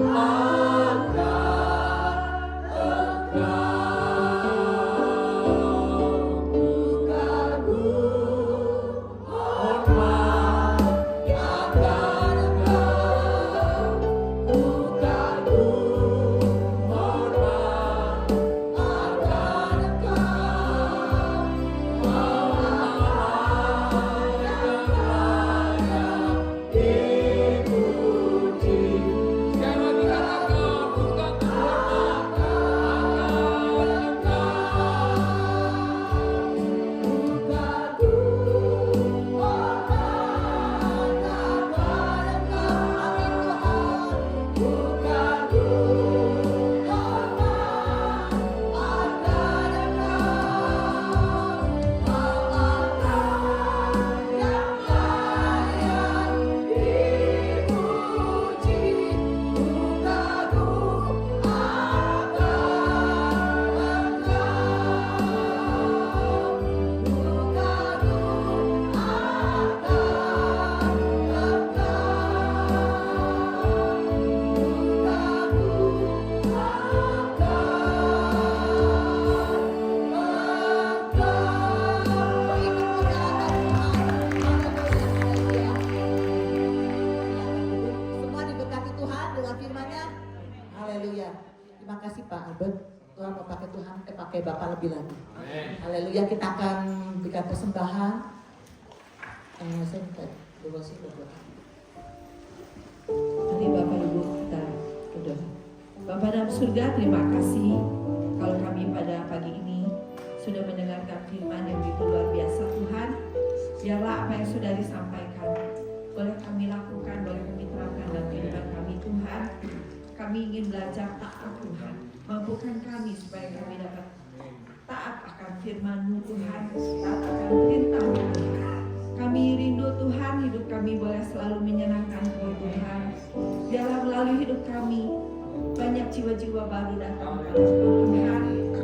akan pakai Bapak lebih lagi. Haleluya, kita akan berikan persembahan. Saya minta dulu sih berdoa. Mari Bapak Ibu kita berdoa. Bapa dalam surga, terima kasih kalau kami pada pagi ini sudah mendengarkan firman yang begitu luar biasa Tuhan. Biarlah apa yang sudah disampaikan kami ingin belajar taat Tuhan. Mampukan kami supaya kami dapat taat akan firman-Mu Tuhan, taat akan perintah-Mu Tuhan. Kami rindu Tuhan, hidup kami boleh selalu menyenangkan Engkau Tuhan. Biarlah melalui hidup kami banyak jiwa-jiwa baru datang kepada Engkau Tuhan.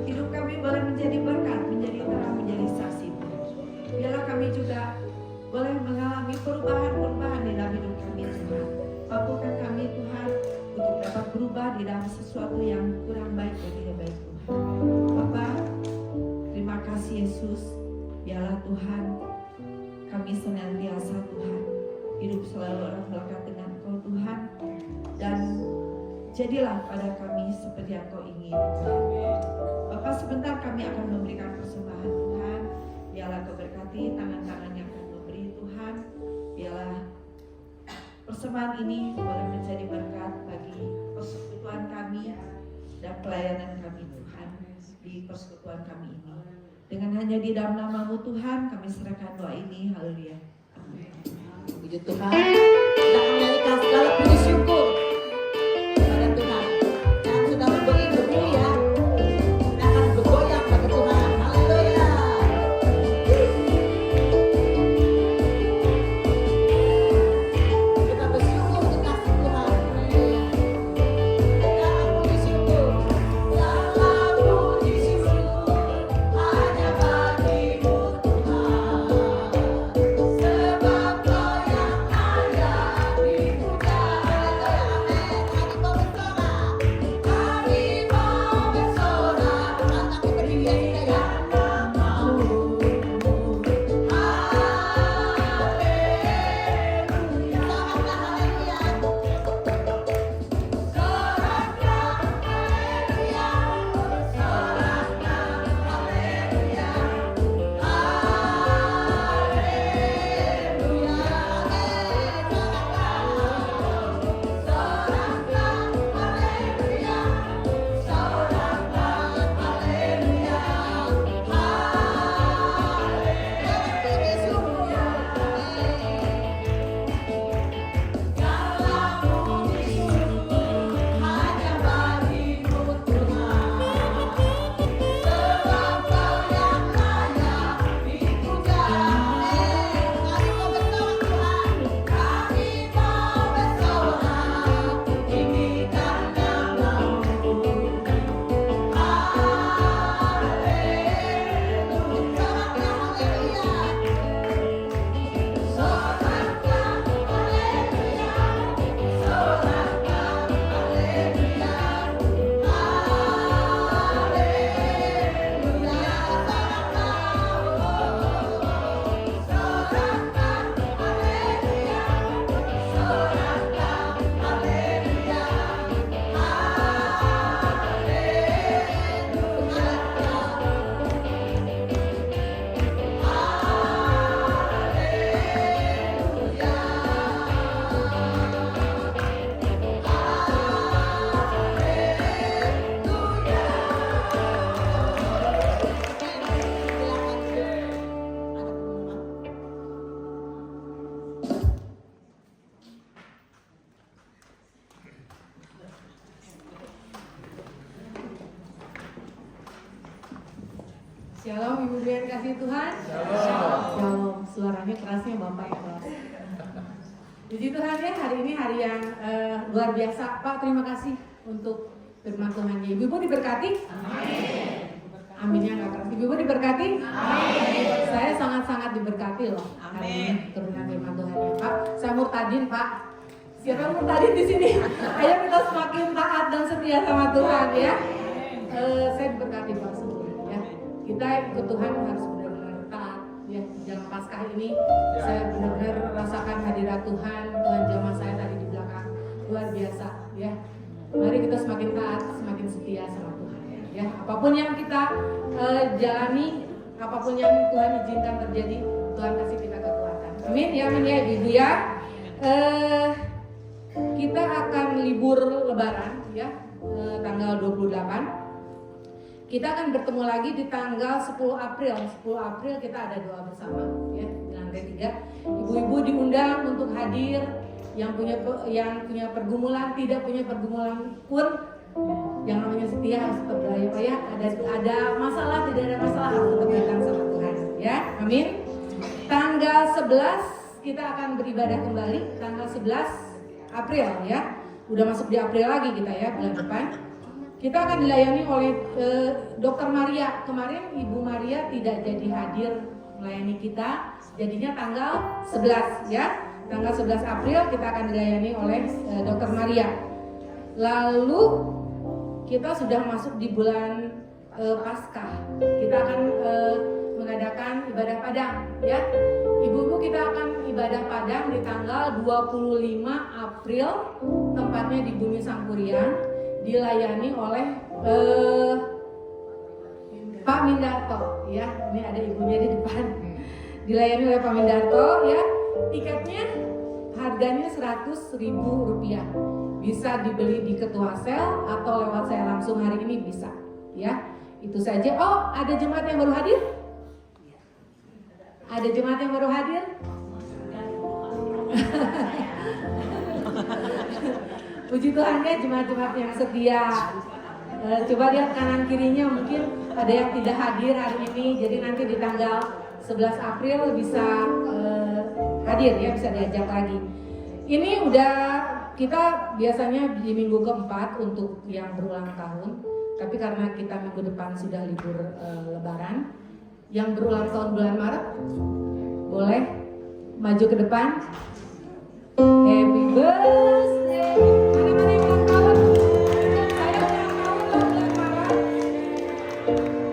Hidup kami boleh menjadi berkat, menjadi terang, menjadi saksi. Biarlah kami juga boleh mengalami perubahan-perubahan di dalam hidup kami Tuhan. Mampukan kami Tuhan untuk dapat berubah di dalam sesuatu yang kurang baik dan tidak baik Tuhan. Bapa, terima kasih Yesus. Biarlah Tuhan kami senantiasa Tuhan hidup selalu orang melekat dengan Engkau Tuhan, dan jadilah pada kami seperti yang Kau ingin Tuhan. Bapa, sebentar kami akan memberikan persembahan Tuhan. Biarlah Kau berkati tangan-tangan yang akan memberi Tuhan. Biarlah persembahan ini boleh menjadi berkat bagi persekutuan kami dan pelayanan kami Tuhan di persekutuan kami ini. Dengan hanya di dalam nama-Mu Tuhan kami serahkan doa ini. Haleluya. Amin. Puji Tuhan. Kita kembalikan segala puji syukur kepada Tuhan. Yang sudah memberi berdiri ya. Kita akan bergoyang pada Tuhan. Haleluya. Kita bersyukur untuk kasih Tuhan. Haleluya. Segala puji syukur. Segala puji syukur hanya bagi-Mu Tuhan. Sebab Kau yang ada dipuja. Shalom Ibu yang kasih Tuhan. Shalom. Suaranya kerasnya Bapak ya. Puji Tuhan ya, hari ini hari yang luar biasa. Pak, terima kasih untuk firman Tuhan. Ibu diberkati? Amin. Aminnya nggak keras. Ibu diberkati? Amin. Saya sangat-sangat diberkati loh. Amin. Turunan firman Tuhan ya Pak. Saya Murtadin Pak. Siapa Murtadin di sini? Ayo kita semakin taat dan setia sama Tuhan ya. Saya diberkati Pak semua ya. Kita ikut Tuhan harus benar-benar taat ya. Jalan Paskah ini saya benar-benar rasakan hadirat Tuhan. Tuhan jamah saya tadi di belakang luar biasa ya. Mari kita semakin taat, semakin setia sama Tuhan ya. Apapun yang kita jalani, apapun yang Tuhan izinkan terjadi, Tuhan kasih kita kekuatan. Amin ya Ibu ya. Kita akan libur Lebaran ya, tanggal 28. Kita akan bertemu lagi di tanggal 10 April. 10 April kita ada doa bersama ya, di lantai 3. Ibu-ibu diundang untuk hadir yang punya pergumulan, tidak punya pergumulan pun yang namanya setia harus tetap beraya Pak ya. Ada masalah, tidak ada masalah harus tetap datang sama Tuhan ya. Amin. Tanggal 11 kita akan beribadah kembali, tanggal 11 April ya. Udah masuk di April lagi kita ya, bulan depan. Kita akan dilayani oleh Dr. Maria. Kemarin Ibu Maria tidak jadi hadir melayani kita, jadinya tanggal 11 ya. Tanggal 11 April kita akan dilayani oleh Dr. Maria. Lalu kita sudah masuk di bulan Paskah. Kita akan mengadakan ibadah Padang ya. Ibu-ibu kita akan ibadah Padang di tanggal 25 April, tempatnya di Bumi Sangkuriang, dilayani oleh Pak Mindarto ya. Ini ada ibunya di depan. Dilayani oleh Pak Mindarto ya. Tiketnya harganya Rp100.000. Bisa dibeli di Ketua Sel atau lewat saya langsung hari ini bisa ya. Itu saja. Oh, ada jemaat yang baru hadir? Ada jemaat yang baru hadir? Puji Tuhan ya, jemaat-jemaat yang setia. Coba lihat kanan kirinya, mungkin ada yang tidak hadir hari ini. Jadi nanti di tanggal 11 April bisa hadir ya, bisa diajak lagi. Ini udah kita biasanya di minggu keempat untuk yang berulang tahun. Tapi karena kita minggu depan sudah libur Lebaran, yang berulang tahun bulan Maret boleh maju ke depan. Happy birthday. Mana-mana yang ulang tahun? Saya ulang tahun loh bulan Maret. Mana yang ulang tahun bulan Maret?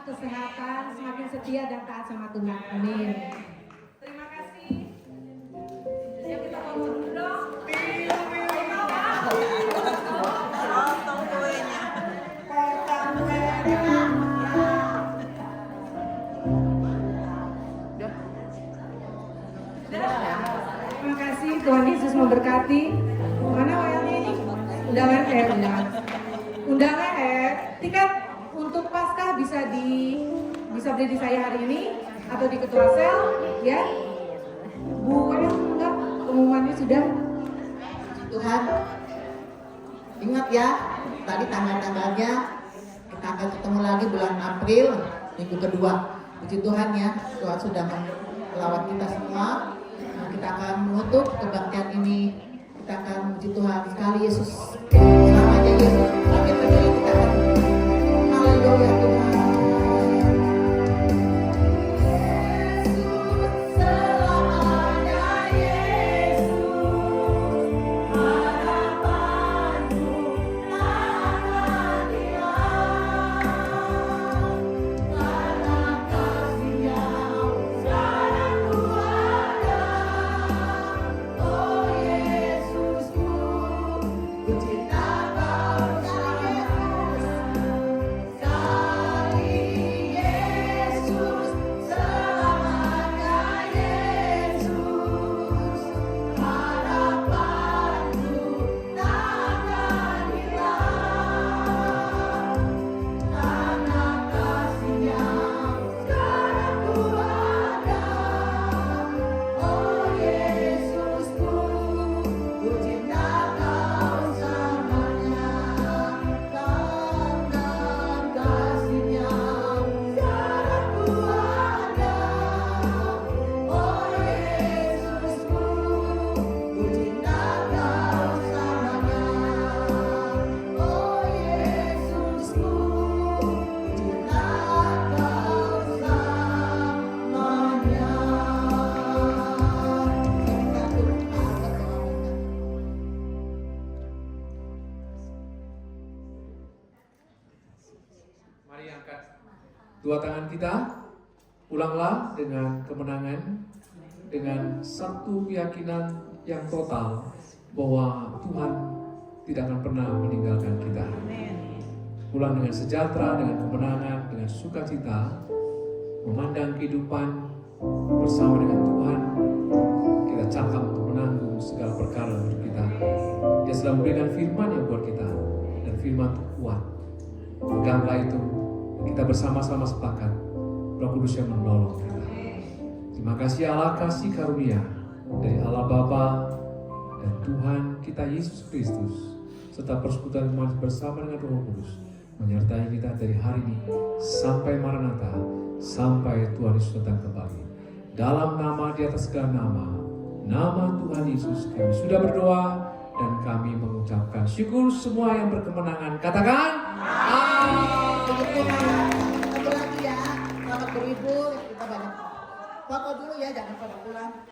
Kesehatan, semakin setia dan taat sama Tuhan. Amin. Terima kasih. Ya kita ngomong dulu dong. Terima kasih, Tuhan Yesus memberkati. Mana WL-nya ini? Undangan undangan tiket untuk Paskah bisa beli di saya hari ini atau di Ketua Sel ya. Bu enggak, pengumumannya sudah. Tuhan, ingat ya, tadi tanggal-tanggalnya kita akan ketemu lagi bulan April minggu kedua. Puji Tuhan ya, Tuhan sudah melawat kita semua. Nah, kita akan menutup kebaktian ini. Kita akan puji Tuhan sekali Yesus. Selamanya Yesus. Akhir berdiri kita akan haleluya Tuhan. Ku cinta kau. Dua tangan kita, pulanglah dengan kemenangan, dengan satu keyakinan yang total bahwa Tuhan tidak akan pernah meninggalkan kita. Pulang dengan sejahtera, dengan kemenangan, dengan sukacita, memandang kehidupan bersama dengan Tuhan. Kita cakap untuk menanggung segala perkara untuk kita. Dia selalu memberikan firman yang buat kita, dan firman itu kuat. Peganglah itu, kita bersama-sama sepakat, Roh Kudus yang menolong kita. Terima kasih Allah kasih karunia dari Allah Bapa dan Tuhan kita Yesus Kristus, serta persekutuan iman bersama dengan Roh Kudus menyertai kita dari hari ini sampai Maranatha, sampai Tuhan Yesus datang kembali. Dalam nama di atas segala nama, nama Tuhan Yesus, kami sudah berdoa dan kami mengucapkan syukur. Semua yang berkemenangan katakan Satu lagi ya, selamat berlibur. Kita banyak foto dulu ya, jangan pada pulang.